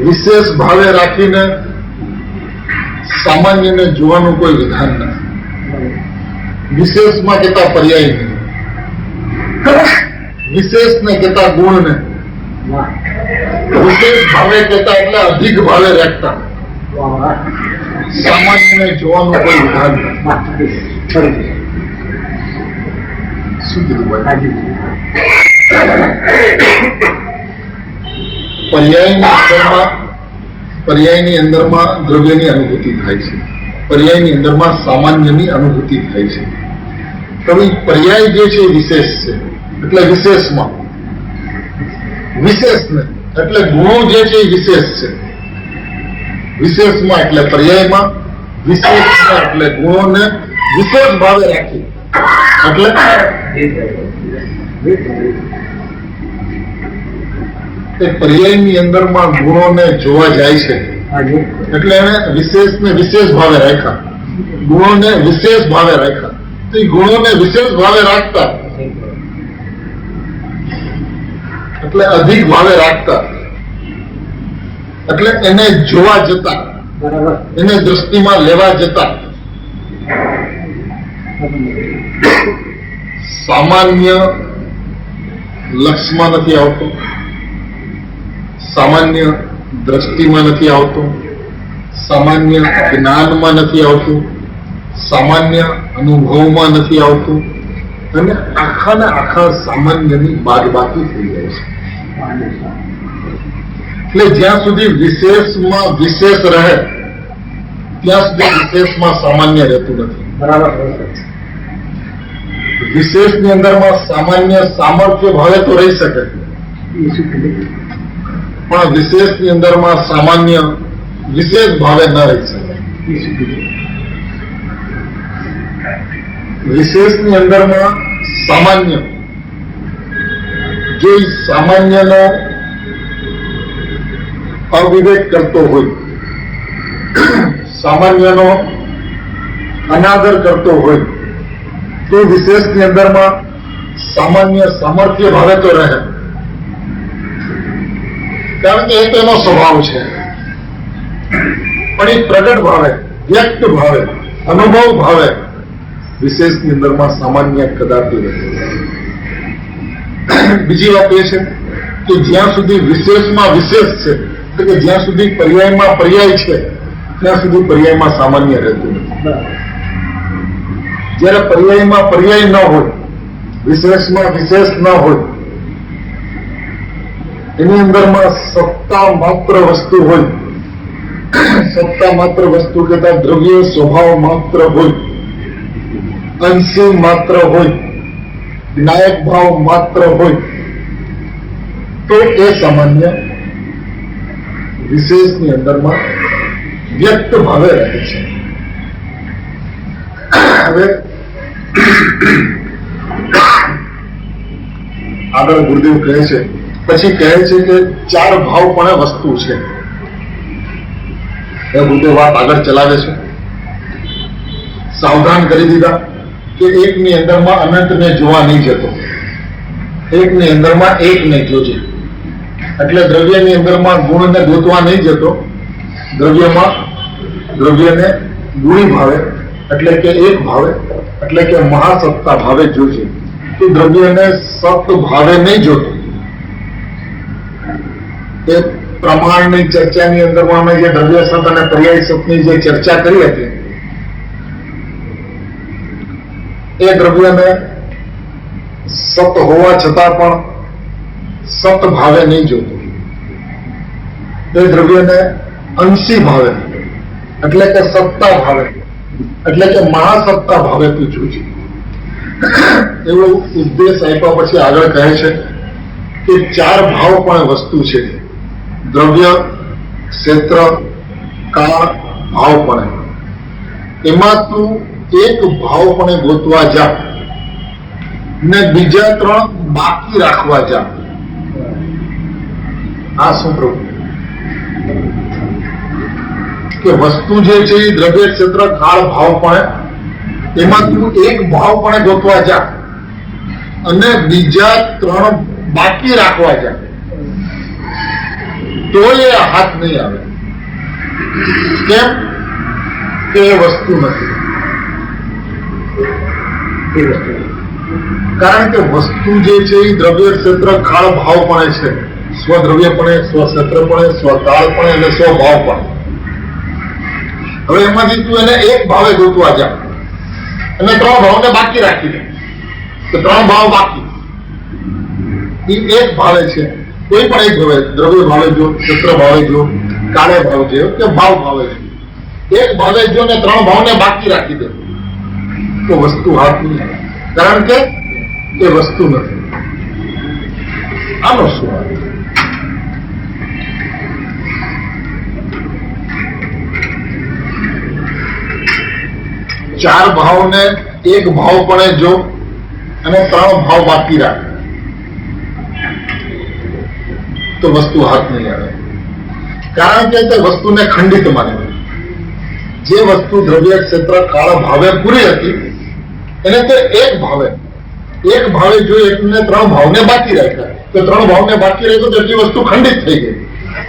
વિશેષ ભાવે રાખીને સામાન્યને જોવાનું કોઈ વિધાન નથી. વિશેષમાં કેતા પર્યાય નહીં, વિશેષને કેતા ગુણને વિશેષ ભાવે કેતા એટલે અધિક ભાવે રાખતા સામાન્યને જોવાનું કોઈ વિધાન નથી. શું કીધું ભાઈ? પર્યાયની અંદરમાં દ્રવ્યની અનુભૂતિ થાય છે, પર્યાયની અંદરમાં સામાન્યની અનુભૂતિ થાય છે. તો પર્યાય જે છે એ વિશેષ છે, એટલે વિશેષમાં વિશેષને એટલે ગુણો જે છે એ વિશેષ છે. વિશેષમાં એટલે પર્યાયમાં, વિશેષમાં એટલે ગુણોને વિશેષ ભાવે રાખી એટલે એ પર્યાયની અંદરમાં ગુણોને જોવા જાય છે એટલે એને વિશેષને વિશેષ ભાવે રાખ્યા, ગુણોને વિશેષ ભાવે રાખ્યા. તો એ ગુણોને વિશેષ ભાવે રાખતા એટલે અધિક ભાવે રાખતા એટલે એને જોવા જતા, એને દૃષ્ટિમાં લેવા જતા સામાન્ય લક્ષમાં નથી આવતો, સામાન્ય દ્રષ્ટિમાં નથી આવતું, સામાન્ય જ્ઞાનમાં નથી આવતું, સામાન્ય અનુભવમાં નથી આવતું, અને આખાને આખા સામાન્યની બાદબાકી થઈ જાય છે. એટલે જ્યાં સુધી વિશેષમાં વિશેષ રહે ત્યાં સુધી વિશેષમાં સામાન્ય રહેતું નથી. બરાબર. વિશેષની અંદરમાં સામાન્ય સામર્થ્ય ભાવે તો રહી શકે, પણ વિશેષની અંદરમાં સામાન્ય વિશેષ ભાવે ન રહી શકે. વિશેષની અંદરમાં સામાન્ય જો સામાન્યનો અવિવેક કરતો હોય, સામાન્યનો અનાદર કરતો હોય, તો વિશેષની અંદરમાં સામાન્ય સામર્થ્ય ભાવે તો રહે, કારણ કે એ તેનો સ્વભાવ છે. પણ એ પ્રગટ ભાવે, વ્યક્ત ભાવે, અનુભવ ભાવે વિશેષની અંદરમાં સામાન્ય કદાપી રહે. બીજી વાત એ છે કે જ્યાં સુધી વિશેષમાં વિશેષ છે, એટલે કે જ્યાં સુધી પર્યાયમાં પર્યાય છે, ત્યાં સુધી પર્યાયમાં સામાન્ય રહેતું નથી. જયારે પર્યાયમાં પર્યાય ન હોય, વિશેષમાં વિશેષ ન હોય, એની અંદરમાં સત્તા માત્ર વસ્તુ હોય, સત્તા માત્ર વસ્તુ કહેતા દ્રવ્ય સ્વભાવ માત્ર હોય, અંશી માત્ર હોય, નાયક ભાવ માત્ર હોય, તો એ સામાન્ય વિશેષની અંદરમાં વ્યક્ત ભાવે રહે છે. હવે આગળ ગુરુદેવ કહે છે, પછી કહે છે કે ચાર ભાવ પણ વસ્તુ છે. એ ગુરુદેવ વાત આગળ ચલાવે છે. સાવધાન કરી દીધા કે એકની અંદરમાં અનંતને જોવા નહીં જતો, એકની અંદરમાં એકને જોજે. એટલે દ્રવ્યની અંદરમાં ગુણને ગોતવા નહીં જતો, દ્રવ્યને ગુણી ભાવે, એટલે કે એક ભાવે, એટલે કે મહાસત્તા ભાવે જોજે. તો દ્રવ્યને સત ભાવે નહીં જોતો. એ પ્રમાણની ચર્ચાની અંદરમાં અમે જે દ્રવ્ય સત અને પર્યાય સતની જે ચર્ચા કરી હતી, એ દ્રવ્યને સત હોવા છતાં પણ સત ભાવે નહીં જોતો. એ દ્રવ્યને અંશી ભાવે, એટલે કે સત્તા ભાવે, એટલે કે મહાસત્તા ભાવે તું જોજે. એવો ઉદ્દેશ આપ્યા પછી આગળ કહે છે કે ચાર ભાવ પણ વસ્તુ છે. દ્રવ્ય, ક્ષેત્ર, કાળ, ભાવ પણ. એમાં તું એક ભાવ પણ ગોતવા જા ને બીજા ત્રણ બાકી રાખવા જા. આ શું પ્રભુ? કે વસ્તુ જે છે એ દ્રવ્ય, ક્ષેત્ર, કાળ, ભાવ પણ, એમાં તું એક ભાવ પણ ગોતવા જા અને બીજા ત્રણ બાકી રાખવા જા, તો એ હાથ નહીં આવે. કેમ? કે એ વસ્તુ નથી. કારણ કે વસ્તુ જે છે એ દ્રવ્ય, ક્ષેત્ર, કાળ, ભાવ પણ છે. સ્વદ્રવ્ય પણ, સ્વક્ષેત્ર પણ, સ્વકાળ પણ અને સ્વભાવ પણ. હવે એમાંથી તું એને એક ભાવે ગોતવા જા અને ત્રણ ભાવને બાકી રાખી દે. તો ત્રણ ભાવ બાકી એ એક ભાવે છે. કોઈ પણ એક ભાવે, દ્રવ્ય ભાવે જો, ક્ષેત્ર ભાવે જો, કાળે ભાવ જો કે ભાવ ભાવે જો, એક ભાવે જો ને ત્રણ ભાવને બાકી રાખી દે, તો વસ્તુ હાથ નહીં આવે. કારણ કે એ વસ્તુ નથી. આનો શું આવે? ચાર ભાવને એક ભાવ પણ જો અને ત્રણ ભાવ બાકી રાખ, તો વસ્તુ હાથ નહીં આવે. કારણ કે તે વસ્તુને ખંડિત માને. જે વસ્તુ દ્રવ્ય, ક્ષેત્ર, કાળ ભાવે પૂરી હતી એને તો એક ભાવે જો એકને ત્રણ ભાવને બાકી રાખ્યા, તો ત્રણ ભાવને બાકી રાખ્યો તો એટલી વસ્તુ ખંડિત થઈ ગઈ.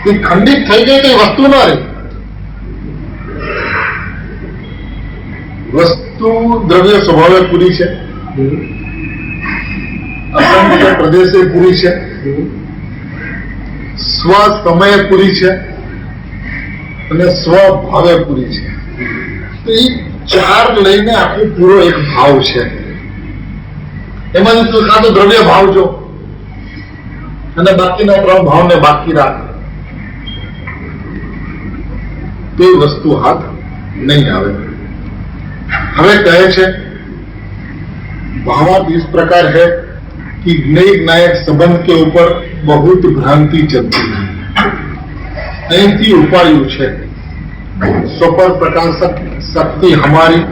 એ ખંડિત થઈ ગઈ તો એ વસ્તુ ના રહી. વસ્તુ દ્રવ્ય સ્વભાવે પૂરી છે, અસંખ્ય પ્રદેશે પૂરી છે, સ્વ સમયે પૂરી છે અને સ્વભાવે પૂરી છે. તો એ ચાર લઈને આખો પૂરો એક ભાવ છે. એમાં તું કાં તો દ્રવ્ય ભાવ જો અને બાકીના 3 ભાવને બાકી રાખ, તે વસ્તુ હાથ नहीं आवे. हमें कहे छे भावार्थ इस प्रकार है कि ज्ञेय ज्ञायक संबंध के ऊपर बहुत भ्रांति चलती है. અહીંથી ઉપાડ્યું છે સ્વપર પ્રકાશક શક્તિ હમારી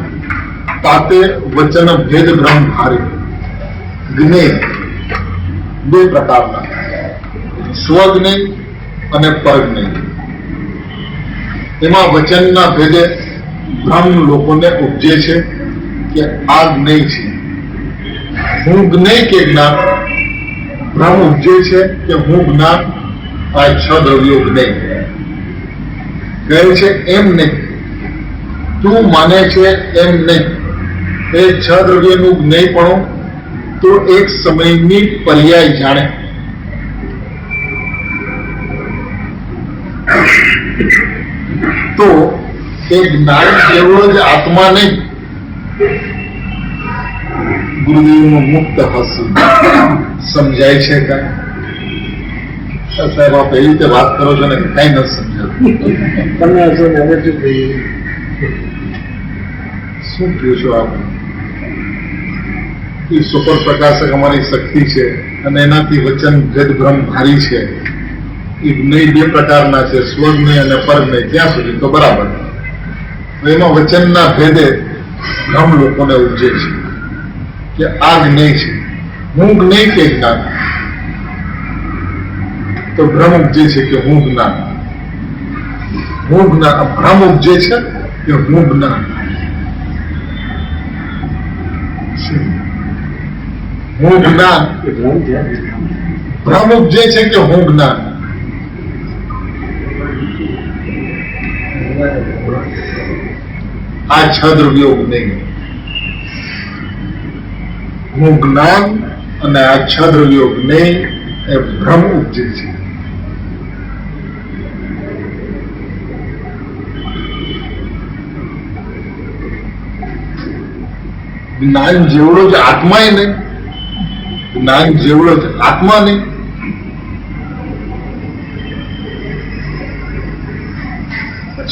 તાતે વચન ભેદ ભ્રમ ભારી. જ્ઞેય બે પ્રકારના, સ્વજ્ઞેય અને પરજ્ઞેય. એમાં વચનના ભેદે ભ્રમ લોકોને ઉપજે છે કે આ જ્ઞેય છે, હું જ્ઞેય કે જ્ઞાન. ભ્રમ ઉપજે છે કે હું જ્ઞાન, આ 6 દ્રવ્યો જ્ઞેય. કહે છે એમ નહીં, તું માને છે એમ નહીં. એ 6 દ્રવ્યોનું જ્ઞેયપણું તો એક સમયની પર્યાય જાણે. તો એ જ્ઞાન જેવો જ આત્મા નહીં. ગુરુદેવનું મુક્ત હાસ્ય સમજાય છે કાંઈ? સાહેબ આપ એવી રીતે વાત કરો છો ને કઈ નથી સમજાતું. તમે શું કહો છો આપ? એ સુપર પ્રકાશક અમારી શક્તિ છે અને એનાથી વચન ભેદ ભ્રમ ભારી છે. એ જ્ઞેય 2 પ્રકારના છે, સ્વજ્ઞેય અને પરજ્ઞેય. ત્યાં સુધી તો બરાબર. એમાં વચનના ભેદે ભ્રમ લોકોને ઉપજે છે કે આ જ્ઞેય છે, હું જ્ઞેય કે જ્ઞાન. તો ભ્રમ ઉપજે છે કે હું જ્ઞાન. ભ્રમ ઉપજે છે કે હું જ્ઞાન. હું જ્ઞાન. ભ્રમ ઉપજે છે કે હું જ્ઞાન. આ 6 દ્રવ્યો જ્ઞેય. હું જ્ઞાન અને આ 6 દ્રવ્યો જ્ઞેય એ ભ્રમ ઉપજે છે. જ્ઞાન જેવડો જ આત્મા નહીં, જ્ઞાન જેવડો જ આત્મા નહીં.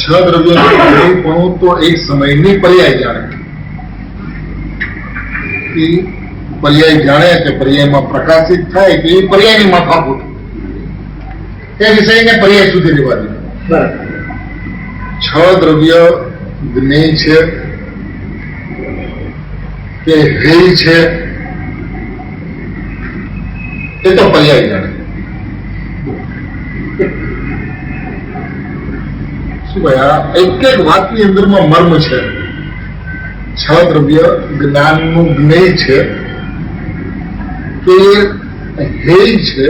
છ દ્રવ્યોનું તો એક સમયની પર્યાય જાણે. એ પર્યાય જાણે કે પર્યાયમાં પ્રકાશિત થાય કે એ પર્યાયની માથાકૂટ. એ વિષયને પર્યાય સુધી લેવા દે. 6 દ્રવ્ય જ્ઞેય છે કે હેય છે એ તો પર્યાય જાણે. શું ભાઈ, એક એક વાતની અંદરમાં મર્મ છે. 6 દ્રવ્ય જ્ઞાનનું જ્ઞેય છે કે હેય છે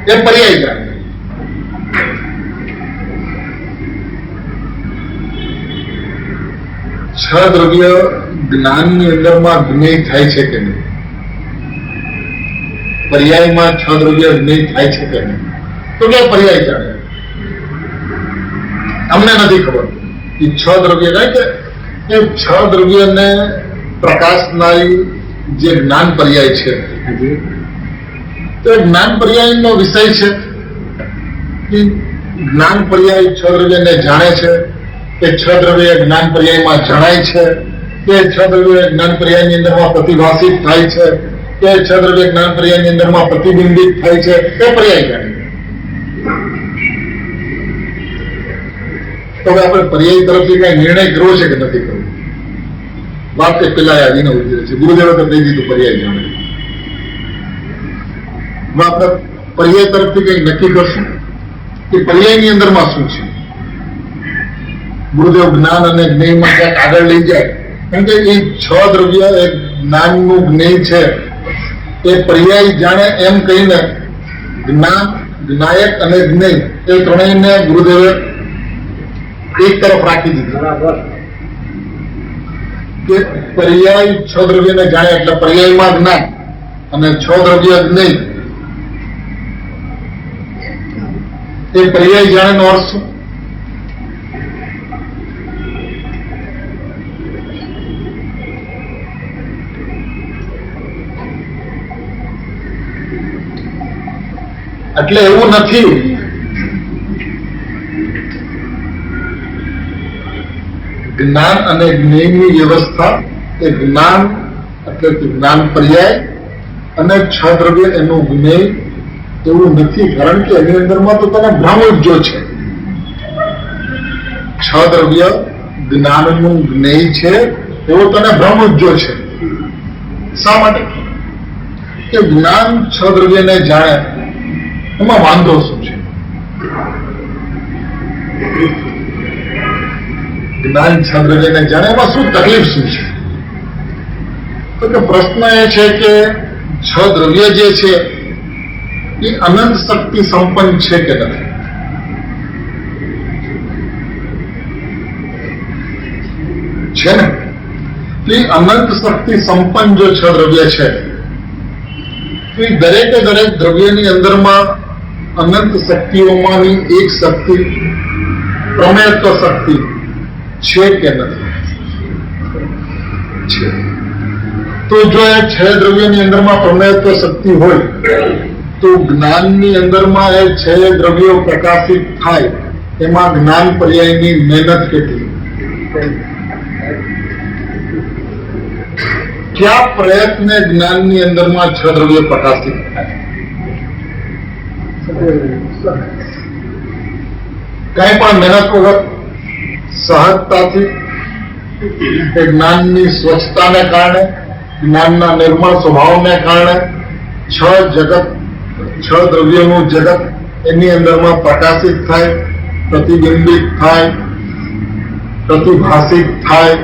એ પર્યાય જાણે. છ દ્રવ્ય જ્ઞાનની અંદરમાં જ્ઞેય થાય છે કે નહીં? પર્યાયમાં 6 દ્રવ્ય જ્ઞેય થાય છે કે નહીં? તો કે પર્યાય જાણે. અમને નથી ખબર એ 6 દ્રવ્ય જાય કે એ 6 દ્રવ્યને પ્રકાશનારી જે જ્ઞાન પર્યાય છે તો જ્ઞાન પર્યાયનો વિષય છે. જ્ઞાન પર્યાય 6 દ્રવ્યને જાણે છે કે 6 દ્રવ્ય જ્ઞાન પર્યાયમાં જણાય છે કે 6 દ્રવ્ય જ્ઞાન પર્યાયની અંદરમાં પ્રતિભાષિત થાય છે કે 6 દ્રવ્ય જ્ઞાન પર્યાયની અંદરમાં પ્રતિબિંબિત થાય છે એ પર્યાય જાણે. તો હવે આપણે પર્યાય તરફથી કઈ નિર્ણય કરવો છે કે નથી કરવો? વાત તે પેલા આવીને ઉતરે છે. ગુરુદેવે તો કહી દીધું પર્યાય જાણે. આપણે પર્યાય તરફથી કઈ નક્કી કરશું કે પર્યાયની અંદરમાં શું છે? ગુરુદેવ જ્ઞાન અને જ્ઞેયમાં ક્યાંક આગળ લઈ જાય, કારણ કે એ 6 દ્રવ્ય એક જ્ઞાનનું જ્ઞેય છે એ પર્યાય જાણે એમ કહીને જ્ઞાન, જ્ઞાયક અને જ્ઞેય એ ત્રણેયને ગુરુદેવે એક તરફ રાખી દીધું કે પર્યાય 6 દ્રવ્યને જાણે એટલે પર્યાયમાં જ્ઞાન અને 6 દ્રવ્ય જ્ઞેય. એ પર્યાય જાણેનો અર્થ શું? એટલે એવું નથી જ્ઞાન અને જ્ઞેયની વ્યવસ્થા એ જ્ઞાન એટલે કે જ્ઞાન પર્યાય અને છ દ્રવ્ય એનું જ્ઞેય એવું નથી, કારણ કે એની અંદરમાં તો તને ભ્રમ જ જો છે. છ દ્રવ્ય જ્ઞાનનું જ્ઞેય છે એવો તને ભ્રમ જ જો છે. શા માટે? કે જ્ઞાન છ દ્રવ્યને જાણે એમાં વાંધો શું છે? જ્ઞાન છ દ્રવ્યને જાણે એમાં શું તકલીફ શું છે? તો કે પ્રશ્ન એ છે કે છ દ્રવ્ય જે છે એ અનંત શક્તિ સંપન્ન છે કે નથી? છે ને? એ અનંત શક્તિ સંપન્ન જો છ દ્રવ્ય છે તો એ દરેકે દરેક દ્રવ્યની અંદરમાં અનંત શક્તિઓમાંની એક શક્તિ પ્રમેયત્વ શક્તિ છે કે નથી? છે. તો જો એ છ દ્રવ્યની અંદરમાં પ્રમેયત્વ શક્તિ હોય તો જ્ઞાનની અંદરમાં એ છ દ્રવ્યો પ્રકાશિત થાય એમાં જ્ઞાન પર્યાયની મહેનત કેટલી? ક્યાં પ્રયત્ન જ્ઞાનની અંદરમાં છ દ્રવ્યો પ્રકાશિત થાય? કઈ પણ મહેનત વગર સહજતાથી જ્ઞાનની સ્વચ્છતાને કારણે, જ્ઞાનના નિર્મળ સ્વભાવને કારણે છ દ્રવ્યોનું જગત એની અંદરમાં પ્રકાશિત થાય, પ્રતિબિંબિત થાય, પ્રતિભાષિત થાય.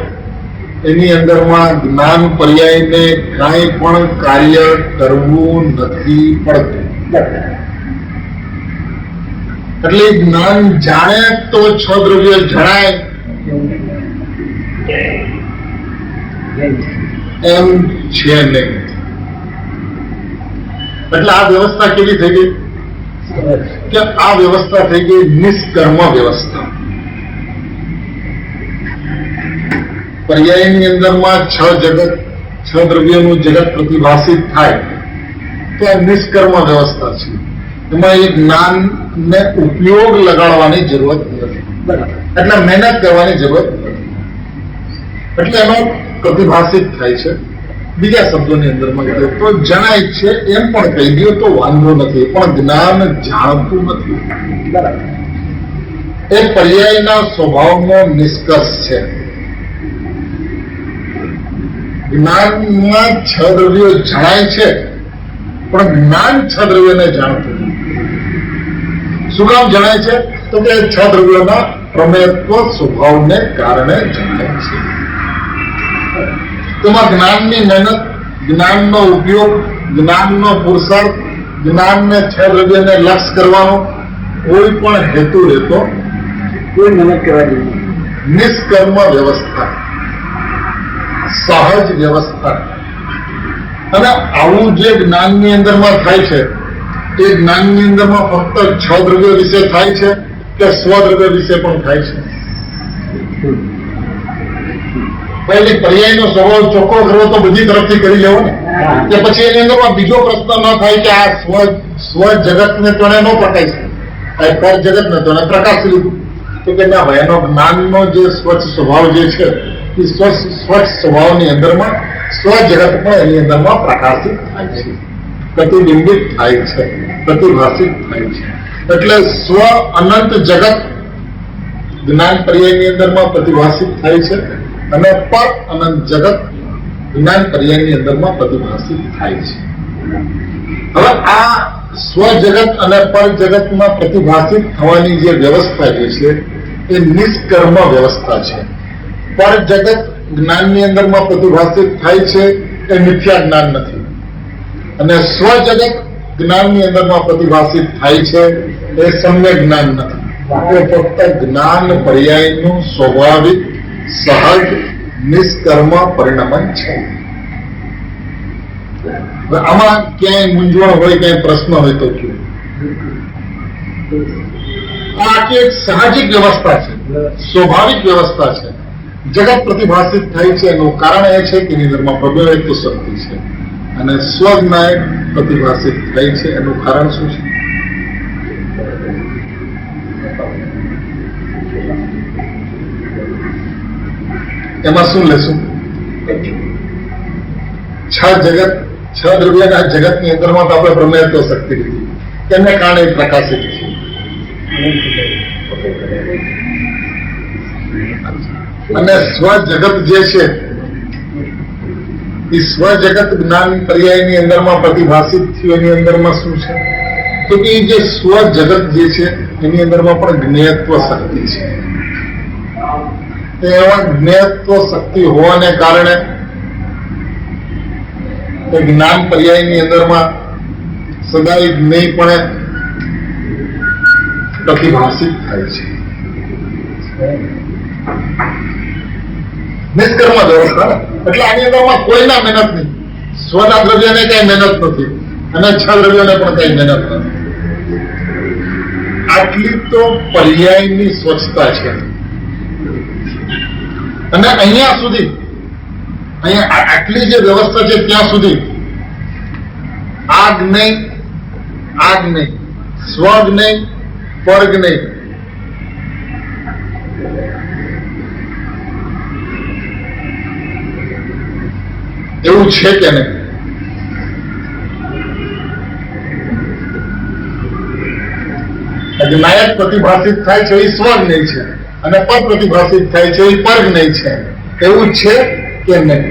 એની અંદરમાં જ્ઞાન પર્યાયને કાંઈ પણ કાર્ય કરવું નથી પડતું. એટલે જ્ઞાન જાણે તો છ દ્રવ્ય જણાય એમ છે નહીં. એટલે આ વ્યવસ્થા કેવી થઈ ગઈ કે આ વ્યવસ્થા થઈ ગઈ નિષ્કર્મ વ્યવસ્થા. પર્યાયની અંદરમાં છ દ્રવ્યોનું જગત પ્રતિભાષિત થાય તો આ નિષ્કર્મ વ્યવસ્થા છે. એમાં એ જ્ઞાનને ઉપયોગ લગાડવાની જરૂરત નથી, એટલે મહેનત કરવાની જરૂરત નથી. એટલે એનો પ્રતિભાષિત થાય છે. બીજા શબ્દોની અંદરમાં તો જણાય છે એમ પણ કહી દો તો વાંધો નથી, પણ જ્ઞાન જાણતું નથી. એ પર્યાયના સ્વભાવનો નિષ્કર્ષ છે. જ્ઞાનમાં છ દ્રવ્યો જણાય છે પણ જ્ઞાન છ દ્રવ્યોને જાણતું નથી. શું કામ જણાય છે? તો કે છ દ્રવ્યોના પ્રમેયત્વ સ્વભાવને કારણે જણાય છે. તેમાં જ્ઞાનની મહેનત, જ્ઞાનનો ઉપયોગ, જ્ઞાનનો પુરુષાર્થ, જ્ઞાનને છ દ્રવ્યને લક્ષ કરવાનો કોઈ પણ હેતુ રહેતો કોઈ મહેનત કરવા જોઈએ. નિષ્કર્મ વ્યવસ્થા, સહજ વ્યવસ્થા. અને આવું જે જ્ઞાનની અંદરમાં થાય છે એ જ્ઞાનની અંદરમાં ફક્ત છ દ્રવ્ય વિશે થાય છે કે સ્વદ્રવ્ય વિશે પણ થાય છે? પહેલી પર્યાયનો સ્વભાવ ચોખ્ખો કરવો તો બધી તરફથી કરી લેવો ને, કે પછી એની અંદરમાં બીજો પ્રશ્ન ન થાય કે આ સ્વ જગતને તો ન પટાઈ શકે, આ પર જગતને તો પ્રકાશી લીધું. તો કે ના ભાઈ, એનો જ્ઞાનનો જે સ્વચ્છ સ્વભાવ જે છે એ સ્વચ્છ સ્વભાવની અંદરમાં સ્વ જગત પણ એની અંદરમાં પ્રકાશિત થાય છે, પ્રતિબિંબિત થાય છે, પ્રતિભાષિત થાય છે. એટલે સ્વ અનંત જગત જ્ઞાન પર્યાયની અંદરમાં પ્રતિભાષિત થાય છે અને પર અનંત જગત જ્ઞાન પર્યાયની અંદરમાં પ્રતિભાષિત થાય છે. હવે આ સ્વ જગત અને પર જગતમાં પ્રતિભાષિત થવાની જે વ્યવસ્થા જે છે એ નિષ્કર્મ વ્યવસ્થા છે. પર જગત જ્ઞાનની અંદરમાં પ્રતિભાષિત થાય છે એ મિથ્યા જ્ઞાન નથી, અને સ્વ જગત જ્ઞાનની અંદરમાં પ્રતિભાષિત થાય છે એ સમ્યક જ્ઞાન નથી. એ ફક્ત જ્ઞાન પર્યાયનું સ્વાભાવિક સહજ નિષ્કર્મ પરિણમન છે. આમાં ક્યાંય મૂંઝવણ હોય, ક્યાંય પ્રશ્ન હોય તો આ આખી એક સાહજિક વ્યવસ્થા છે, સ્વાભાવિક વ્યવસ્થા છે. જગત પ્રતિભાષિત થાય છે એનું કારણ એ છે કે એની અંદરમાં પ્રબળત્વ શક્તિ છે, અને સ્વજ્ઞાયક પ્રતિભાષિત થાય છે એનું કારણ શું છે? એમાં શું લેશું? છ દ્રવ્યના જગતની અંદરમાં તો આપણે પ્રમેયત્વ શક્તિ લીધી, તેને કારણે પ્રકાશિત છે. અને સ્વજગત જે છે એ સ્વજગત જ્ઞાન પર્યાયની અંદરમાં પ્રતિભાષિત થયું. એની અંદરમાં શું છે તો કે જે સ્વજગત જે છે એની અંદરમાં પણ જ્ઞેયત્વ શક્તિ છે. એવા જ્ઞેયત્વ શક્તિ હોવાને કારણે જ્ઞાન પર્યાયની અંદરમાં સદાય જ્ઞેયપણે પ્રતિભાષિત થાય છે. નિષ્કર્મ વ્યવસ્થા એટલે આની અંદરમાં કોઈના મહેનત નહીં. સ્વના દ્રવ્યને કઈ મહેનત નથી અને છ દ્રવ્યોને પણ કઈ મહેનત નથી. આટલી તો પર્યાયની સ્વચ્છતા છે. અને અહીંયા સુધી આટલી જે વ્યવસ્થા છે ત્યાં સુધી આગ નહીં, સ્વગ નહીં, વર્ગ નહીં, એવું છે કે નહીં? જ્ઞાયક પ્રતિભાષિત થાય છે એ સ્વર્ગ નહીં છે, અને પર પ્રતિભાષિત થાય છે એ વર્ગ નહીં છે. એવું છે કે નહીં?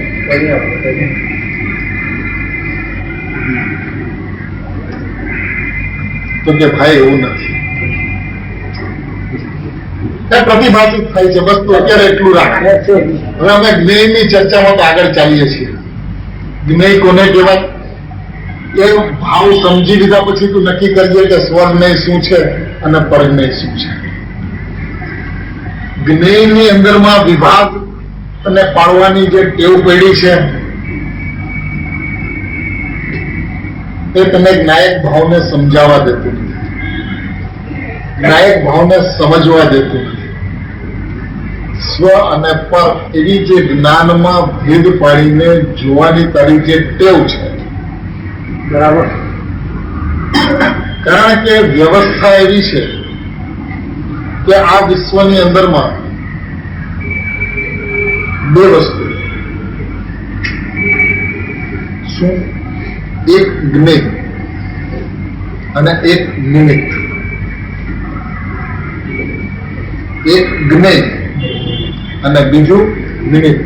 તો કે ભાઈ એવું નથી. પ્રતિભાષિત થાય છે બસ. તો અત્યારે એટલું રાખે. હવે અમે જ્ઞેયની ચર્ચામાં તો આગળ ચાલીએ છીએ. જ્ઞેય કોને કહેવાય એ ભાવ સમજી લીધા પછી તું નક્કી કરીએ કે સ્વર્ગને શું છે અને પરને શું છે. જ્ઞેયની અંદરમાં વિભાગ અને પાડવાની જે ટેવ પડી છે એ તમે જ્ઞાયક ભાવને સમજાવવા દેતું નથી, જ્ઞાયક ભાવને સમજવા દેતું નથી. સ્વ અને પર એવી જે જ્ઞાનમાં ભેદ પાડીને જોવાની તારી જે ટેવ છે, બરાબર? કારણ કે વ્યવસ્થા એવી છે કે આ વિશ્વની અંદરમાં બે વસ્તુ, શું? એક જ્ઞેય અને એક નિમિત્ત. એક જ્ઞેય અને બીજું નિમિત્ત.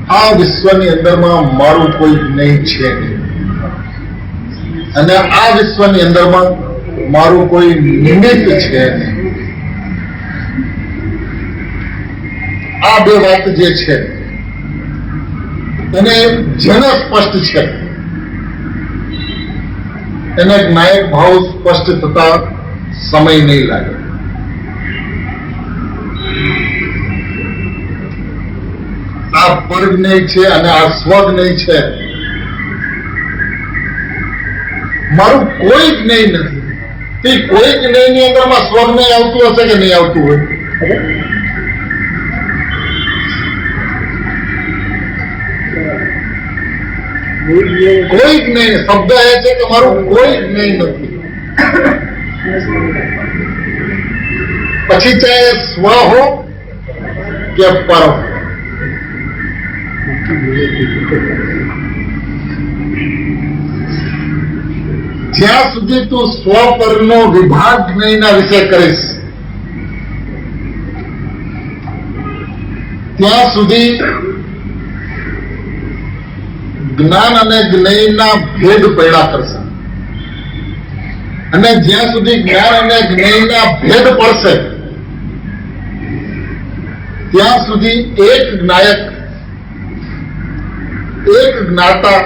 આ વિશ્વની અંદરમાં મારું કોઈ જ્ઞેય છે નહીં, અને આ વિશ્વની અંદરમાં મારું કોઈ નિમિત્ત છે નહીં. આ બે વાત જે છે એને જેને સ્પષ્ટ છે એને જ્ઞાયક ભાવ સ્પષ્ટ થતા સમય નહીં લાગે. આ વર્ગ નહીં છે અને આ સ્વગ નહીં છે. મારું કોઈ જ નહીં નથી. તે કોઈ જ નહીં ની અંદરમાં સ્વગ નહીં આવતું હશે કે નહીં આવતું હોય? કોઈ જ નહીં. શબ્દ એ છે કે મારું કોઈ જ નહીં નથી. પછી ચાહે સ્વ હો કે પર હો, જ્યાં સુધી તું સ્વ પરનો વિભાગ જ્ઞેયના વિશે કરીશ ત્યાં સુધી જ્ઞાન અને જ્ઞેયના ભેદ પેદા કરશે. અને જ્યાં સુધી જ્ઞાન અને જ્ઞેયના ભેદ પડશે ત્યાં સુધી એક જ્ઞાયક, એક જ્ઞાતા,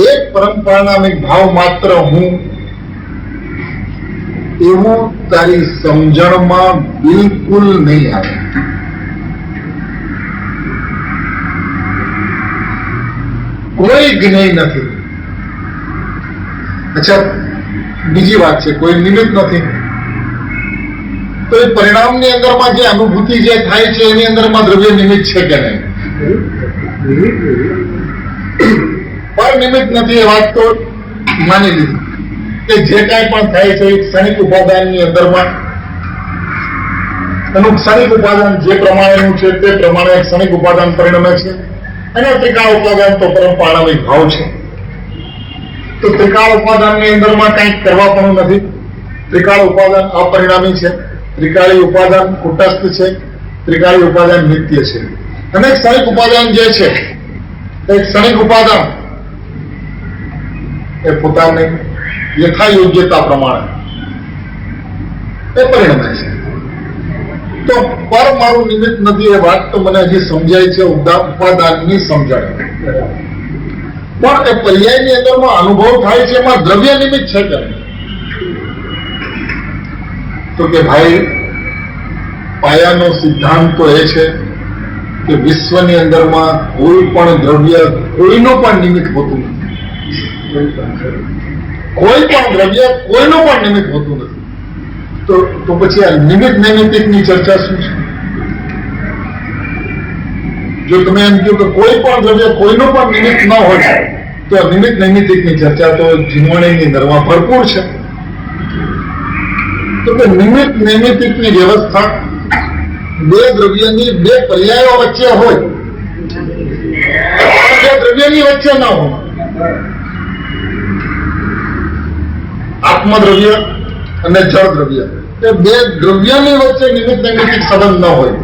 એક પરંપરાનામિક ભાવ માત્ર હું એવું તારી સમજણમાં બિલકુલ નહીં આવે. કોઈ જ્ઞેય નથી. અચ્છા, બીજી વાત છે, કોઈ નિમિત્ત નથી. તો એ પરિણામની અંદરમાં જે અનુભૂતિ જે થાય છે એની અંદરમાં દ્રવ્ય નિમિત્ત છે કે નહીં? પર નિમિત્ત નથી, એ વાત તો માની લીધી કે જે કાંઈ પણ થાય છે એ ક્ષણિક ઉપાદાનની અંદરમાં એનું ક્ષણિક ઉપાદાન જે પ્રમાણેનું છે તે પ્રમાણે ક્ષણિક ઉપાદાન પરિણમે છે, અને ત્રિકાળ ઉપાદાન તો પરમ પારણામિક ભાવ છે. તો ત્રિકાળ ઉપાદાનની અંદરમાં કંઈક કરવા પણ નથી. ત્રિકાળ ઉપાદાન અપરિણામી છે, ત્રિકાળી ઉપાદાન કુટસ્થ છે, ત્રિકાળી ઉપાદાન નિત્ય છે, અને ક્ષણિક ઉપાદાન જે છે એ ક્ષણિક ઉપાદાન એ પોતાની યથા યોગ્યતા પ્રમાણે એ પરિણમે છે. તો પર મારું નિમિત્ત નથી એ વાત તો મને હજી સમજાય છે ઉપાદાનની સમજણ, પણ એ પર્યાયની અંદરમાં અનુભવ થાય છે એમાં દ્રવ્ય નિમિત્ત છે કે તો કે ભાઈ પાયાનો સિદ્ધાંત તો એ છે કે વિશ્વની અંદરમાં કોઈ પણ દ્રવ્ય કોઈનું પણ નિમિત્ત હોતું નથી. કોઈ પણ દ્રવ્ય કોઈનું પણ નિમિત્ત હોતું નથી. તો પછી આ નિમિત્ત નૈમિત્તિકની ચર્ચા શું છે? જો તમે એમ કહો કે કોઈ પણ દ્રવ્ય કોઈનું પણ નિમિત્ત ન હોય તો નિમિત્ત નૈમિત્તિકની ચર્ચા તો જીવણીની અંદરમાં ભરપૂર છે. તો કે નિમિત્ત નૈમિત્તિકની વ્યવસ્થા બે દ્રવ્યની બે પર્યાયો વચ્ચે હોય, બે દ્રવ્યની વચ્ચે ન હોય. આત્મદ્રવ્ય અને જળ દ્રવ્ય એ બે દ્રવ્યની વચ્ચે નિમિત્ત નૈમિત્તિક સંબંધ ન હોય.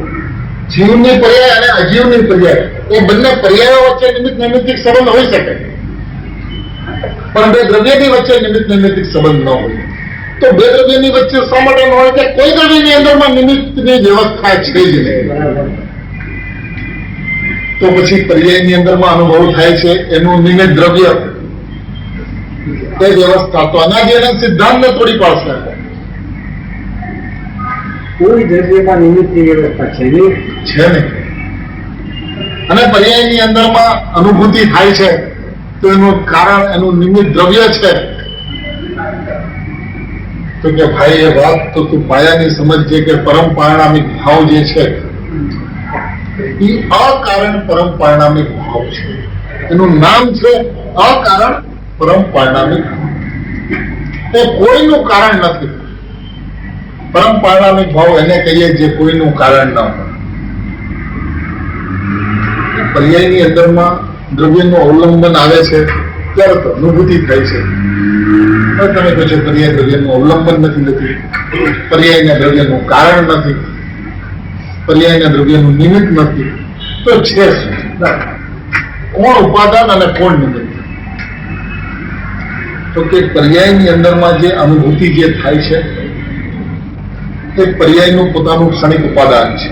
જીવની પર્યાય અને અજીવની પર્યાય એ બંને પર્યાયો વચ્ચે નિમિત્ત નૈમિત્તિક સંબંધ હોઈ શકે, પણ બે દ્રવ્યની વચ્ચે નિમિત્ત નૈમિત્તિક સંબંધ ન હોય. તો બે દ્રવ્યની વચ્ચે શા માટે ન હોય કે કોઈ દ્રવ્યની અંદરમાં નિમિત્તની વ્યવસ્થા છે જ નહીં. તો પછી પર્યાયની અંદરમાં અનુભવ થાય છે એનું નિમિત્ત દ્રવ્ય તે વ્યવસ્થા તો અનાદિ સિદ્ધાંતને તોડી પાડશે. કોઈ દ્રવ્યમાં નિમિત્તની વ્યવસ્થા છે ને, અને પર્યાયની અંદરમાં અનુભૂતિ થાય છે તો એનું કારણ એનું નિમિત્ત દ્રવ્ય છે. તો કે ભાઈ એ વાત તો તું પાયાની સમજ છે કે પરમ પારણામિક ભાવ જે છે એ અકારણ પરમ પારણામિક ભાવ છે. એનું નામ છે અકારણ પરમ પારણામિક. એ કોઈનું કારણ નથી. પરમ પારણામિક ભાવ એને કહીએ જે કોઈનું કારણ ન હોય. પર્યાયની અંદરમાં દ્રવ્યનું અવલંબન આવે છે ત્યારે તો અનુભૂતિ થાય છે. તમે કહો છો પર્યાય દ્રવ્યનું અવલંબન નથી લેતી, પર્યાયના દ્રવ્યનું કારણ નથી, પર્યાયના દ્રવ્યનું નિમિત્ત નથી, તો છે શું? કોણ ઉપાદાન અને કોણ નિમિત્ત? તો કે પર્યાયની અંદરમાં જે અનુભૂતિ જે થાય છે તે પર્યાયનું પોતાનું ક્ષણિક ઉપાદાન છે,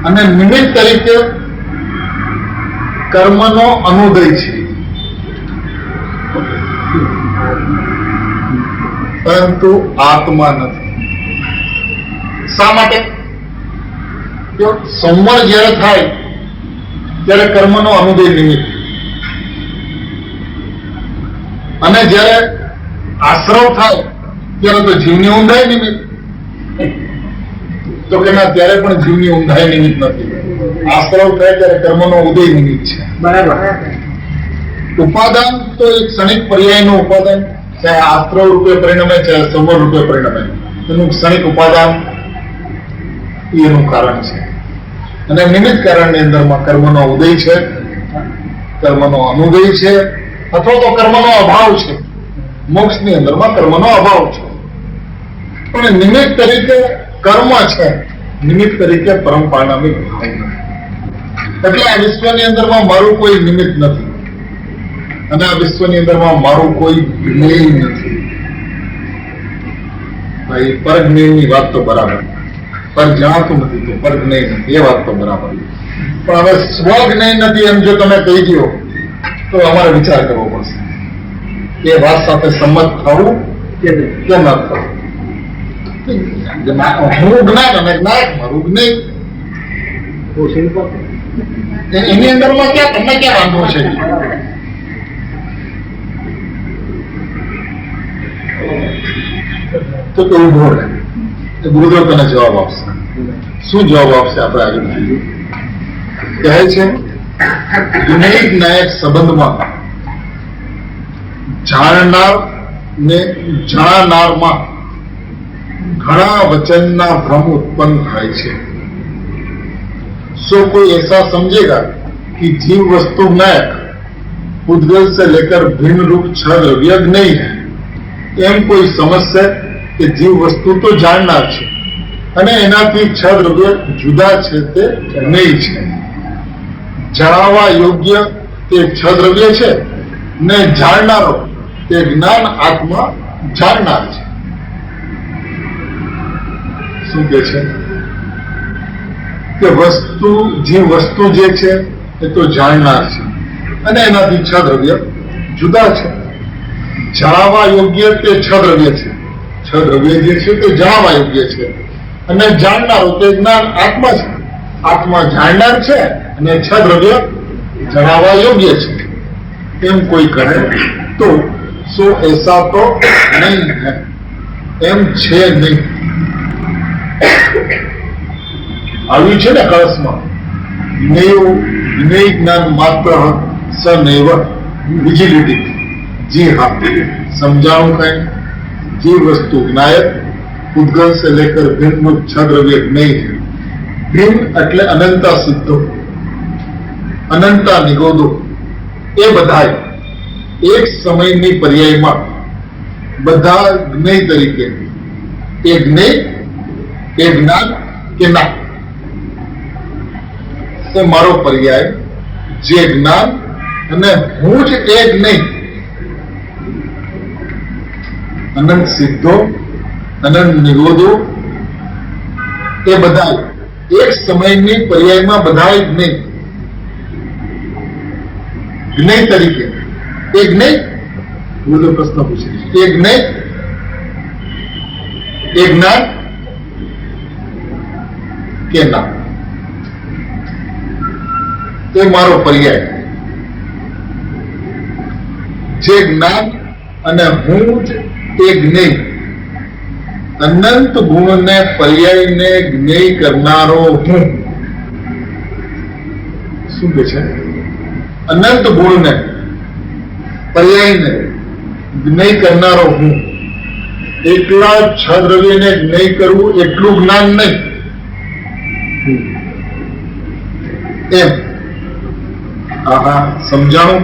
અને નિમિત્ત તરીકે કર્મનો અનુદય છે. પરંતુ આત્મા નથી. શા માટે? સંવર જયારે થાય ત્યારે કર્મનો અનુદય નિમિત્ત, અને જયારે આશ્રવ થાય ત્યારે તો જીવની ઊંધાઈ નિમિત્ત. તો કે ના, ત્યારે પણ જીવની ઊંધાઈ નિમિત્ત નથી. આશ્રવ થાય ત્યારે કર્મનો ઉદય નિમિત્ત છે. બરાબર. ઉપાદાન તો એક ક્ષણિક પર્યાયનું ઉપાદાન, ચાહે આશ્રવ રૂપે પરિણમે ચાહે સંવર રૂપે પરિણમે, એનું ક્ષણિક ઉપાદાન એનું કારણ છે. અને નિમિત્ત કારણની અંદરમાં કર્મનો ઉદય છે, કર્મનો અનુદય છે, અથવા તો કર્મનો અભાવ છે. મોક્ષની અંદરમાં કર્મનો અભાવ છે, પણ નિમિત્ત તરીકે કર્મ છે, નિમિત્ત તરીકે પરમ પારણામિક ભાવ નથી. એટલે આ વિશ્વની અંદરમાં મારું કોઈ નિમિત્ત નથી, અને આ વિશ્વની અંદરમાં મારું કોઈ જ્ઞેય નથી. ભાઈ પરજ્ઞેયની વાત તો બરાબર, પર જાણતું નથી તો પરજ્ઞેય નથી એ વાત તો બરાબર, પણ હવે સ્વજ્ઞેય નથી એમ જો તમે કહી દો તો અમારે વિચાર કરવો પડશે એ વાત સાથે સંમત થવું કે ન થવું. હું જ્ઞાન અને જ્ઞાન મારું જ્ઞેય, એની અંદરમાં ક્યાં તમને ક્યાં વાંધો છે? તો તો કે ઉભો રહે. ગુરુદેવ તને જવાબ આપશે. શું જવાબ આપશે આપણે આગળ જોઈએ. કહે છે વિનય નાયક સંબંધમાં જાણનાર ને જાણનારમાં ઘણા वचनना भ्रम उत्पन्न થાય છે. सो कोई ऐसा समझेगा कि जीव वस्तु नायक उद्गल से लेकर भिन्न रूप छह द्रव्य नहीं है. એમ કોઈ સમજશે કે જીવ વસ્તુ તો જાણનાર છે અને એનાથી છ દ્રવ્ય જુદા છે તે નહીં છે. જાણવા યોગ્ય તે છ દ્રવ્ય છે ને જાણનારો તે જ્ઞાન આત્મા જાણનાર છે. શું કે છે કે વસ્તુ જીવ વસ્તુ જે છે એ તો જાણનાર છે અને એનાથી છ દ્રવ્ય જુદા છે. જાણવા યોગ્ય તે છ દ્રવ્ય છે. છ દ્રવ્ય જે છે તે જાણવા યોગ્ય છે અને જાણનારો તે જ્ઞાન આત્મા છે. આત્મા જાણનાર છે અને છ દ્રવ્ય જણાવવા યોગ્ય છે. એમ કોઈ કહે તો સો એસા તો નહીં હે. એમ છે નહીં. આવ્યું છે ને કળશમાં વિનય જ્ઞાન માત્ર સ નૈવ વિજિલિટી. जी हाँ, समझाऊं कहीं जीव वस्तु ज्ञायक उद्गल से लेकर भिन्न रूप छह द्रव्य नहीं है. भिन्न એટલે અનંતા સિદ્ધો, અનંતા નિગોદો એ બધાય એક સમયની પર્યાયમાં બધા જ્ઞેય તરીકે એ જ્ઞેય એ જ્ઞાન કે ના એ મારો પર્યાય જે જ્ઞાન અને હું જ એ જ્ઞેય અનંત સિદ્ધો અનંત નિરોધો એ બધા એક સમયની પર્યાયમાં બધા જ્ઞેય તરીકે એ જ્ઞેય બોલો પ્રશ્ન પૂછે એ જ્ઞેય એ જ્ઞાન કે ના એ મારો પર્યાય જે જ્ઞાન અને હું જ એ જ્ઞેય અનંત ગુણને પર્યાયને જ્ઞેય કરનારો હું. શું કે છે અનંત ગુણને પર્યાયને જ્ઞેય કરનારો હું. એકલા છ દ્રવ્યને જ્ઞેય કરવું એટલું જ્ઞાન નહીં એમ. આહા સમજાણું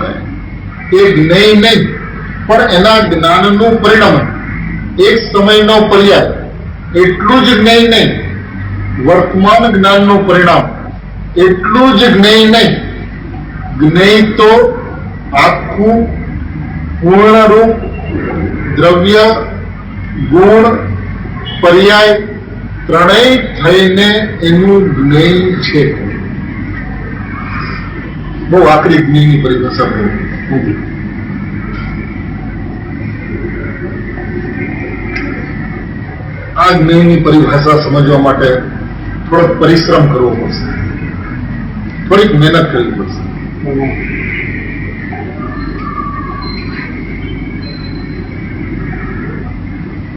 કઈ એ જ્ઞેય નહીં પણ એના જ્ઞાનનું પરિણામ એક સમયનો પર્યાય એટલું જ જ્ઞેય નહીં. વર્તમાન જ્ઞાનનું પરિણામ એટલું જ જ્ઞેય નહીં. જ્ઞેય તો આખું પૂર્ણરૂપ દ્રવ્ય ગુણ પર્યાય ત્રણેય થઈને એનું જ્ઞેય છે. બહુ આકરી જ્ઞેયની પરિભાષા બહુ આ જ્ઞેયની પરિભાષા સમજવા માટે થોડોક પરિશ્રમ કરવો પડશે, થોડીક મહેનત કરવી પડશે.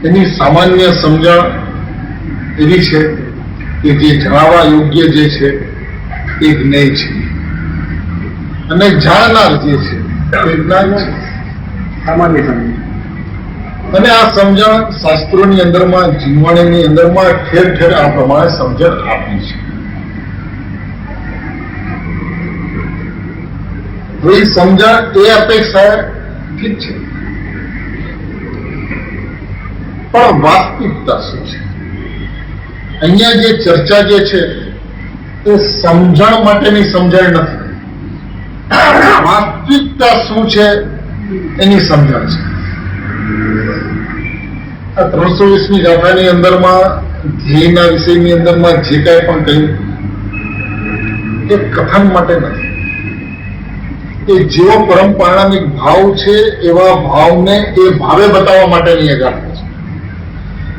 એની સામાન્ય સમજણ એવી છે કે જે જણાવવા યોગ્ય જે છે એ જ્ઞેય છે અને જાણનાર જે છે એ જ્ઞાન છે. સામાન્ય સમજ અને આ સમજણ શાસ્ત્રોની અંદરમાં જીવવાણીની અંદરમાં ઠેર ઠેર આ પ્રમાણે સમજણ આપી છે. એ સમજણ એ અપેક્ષા ઠીક છે પણ વાસ્તવિકતા શું છે? અહીંયા જે ચર્ચા જે છે એ સમજણ માટેની સમજણ નથી. વાસ્તવિકતા શું છે એની સમજણ છે. આ 320મી ગાથાની અંદરમાં ધ્યેયના વિષયની અંદરમાં જે કાંઈ પણ કહ્યું એ કથન માટે નથી. એ જેવો પરમ પારણામિક ભાવ છે એવા ભાવને એ ભાવે બતાવવા માટેની એ ગાથા છે.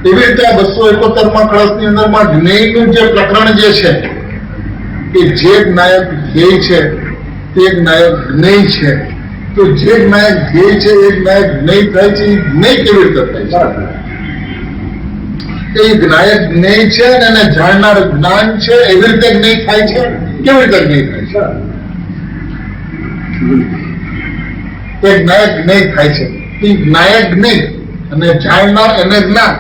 એવી રીતે આ 271માં કળશની અંદરમાં જ્ઞેયનું જે પ્રકરણ જે છે કે જે જ્ઞાયક ધ્યેય છે તે જ્ઞાયક જ્ઞેય છે. તો જે જ્ઞાયક ધ્યેય છે એ જ્ઞાયક જ્ઞેય થાય છે. એ જ્ઞેય કેવી રીતે થાય છે? એ જ્ઞાયક જ્ઞેય છે અને એને જાણનાર જ્ઞાન છે, એવી રીતે જ્ઞેય થાય છે? કેવી રીતે જ્ઞેય થાય છે? એ જ્ઞાયક જ્ઞેય થાય છે. એ જ્ઞાયક જ્ઞેય અને જાણનાર એને જ્ઞાન,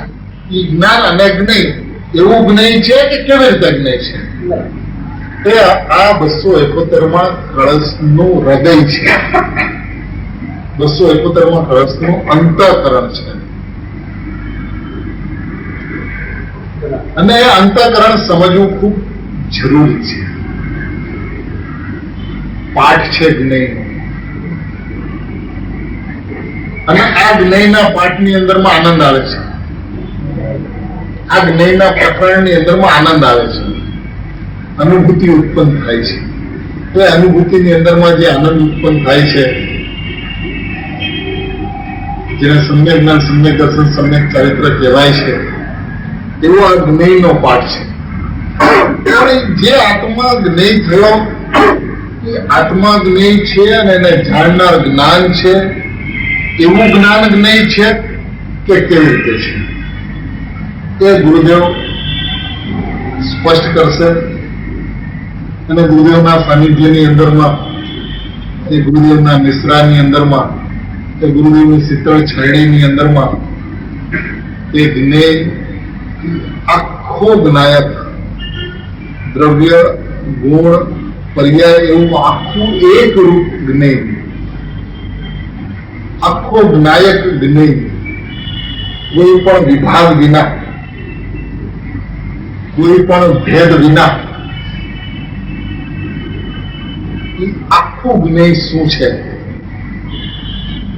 એ જ્ઞાન અને જ્ઞેય એવું જ્ઞેય છે કે કેવી રીતે જ્ઞેય છે? એ આ 271માં કળશનું હૃદય છે, 271માં કળશનું અંતઃકરણ છે. અને એ અંતઃકરણ સમજવું ખૂબ જરૂરી છે. પાઠ છે જ્ઞેયનો, અને આ જ્ઞેયના પાઠની અંદરમાં આનંદ આવે છે, આ જ્ઞેયના પ્રકરણની અંદરમાં આનંદ આવે છે, અનુભૂતિ ઉત્પન્ન થાય છે. તો એ અનુભૂતિની અંદરમાં જે આનંદ ઉત્પન્ન થાય છે, જેને સમ્યક જ્ઞાન, સમ્યક દર્શન, સમ્યક ચારિત્ર કહેવાય છે, એવો આ જ્ઞેયનો પાઠ છે. જે આત્મા જ્ઞેય થયો એ આત્મા જ્ઞેય છે અને એને જાણનાર જ્ઞાન છે, એવું જ્ઞાન જ્ઞેય છે કે કેવી રીતે છે, એ ગુરુદેવ સ્પષ્ટ કરશે. અને ગુરુદેવના સાનિધ્યની અંદરમાં, એ ગુરુદેવના નિશ્રાની અંદરમાં, એ ગુરુદેવની શીતળ છાયણીની અંદરમાં એ જ્ઞેય આખો જ્ઞાયક દ્રવ્ય, ગુણ, પર્યાય એવું આખું એક રૂપ જ્ઞેય, આખો જ્ઞાયક જ્ઞેય, કોઈ પણ વિભાગ વિના, કોઈ પણ ભેદ વિના, આખું જ્ઞેય શું છે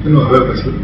એનું હવે પછી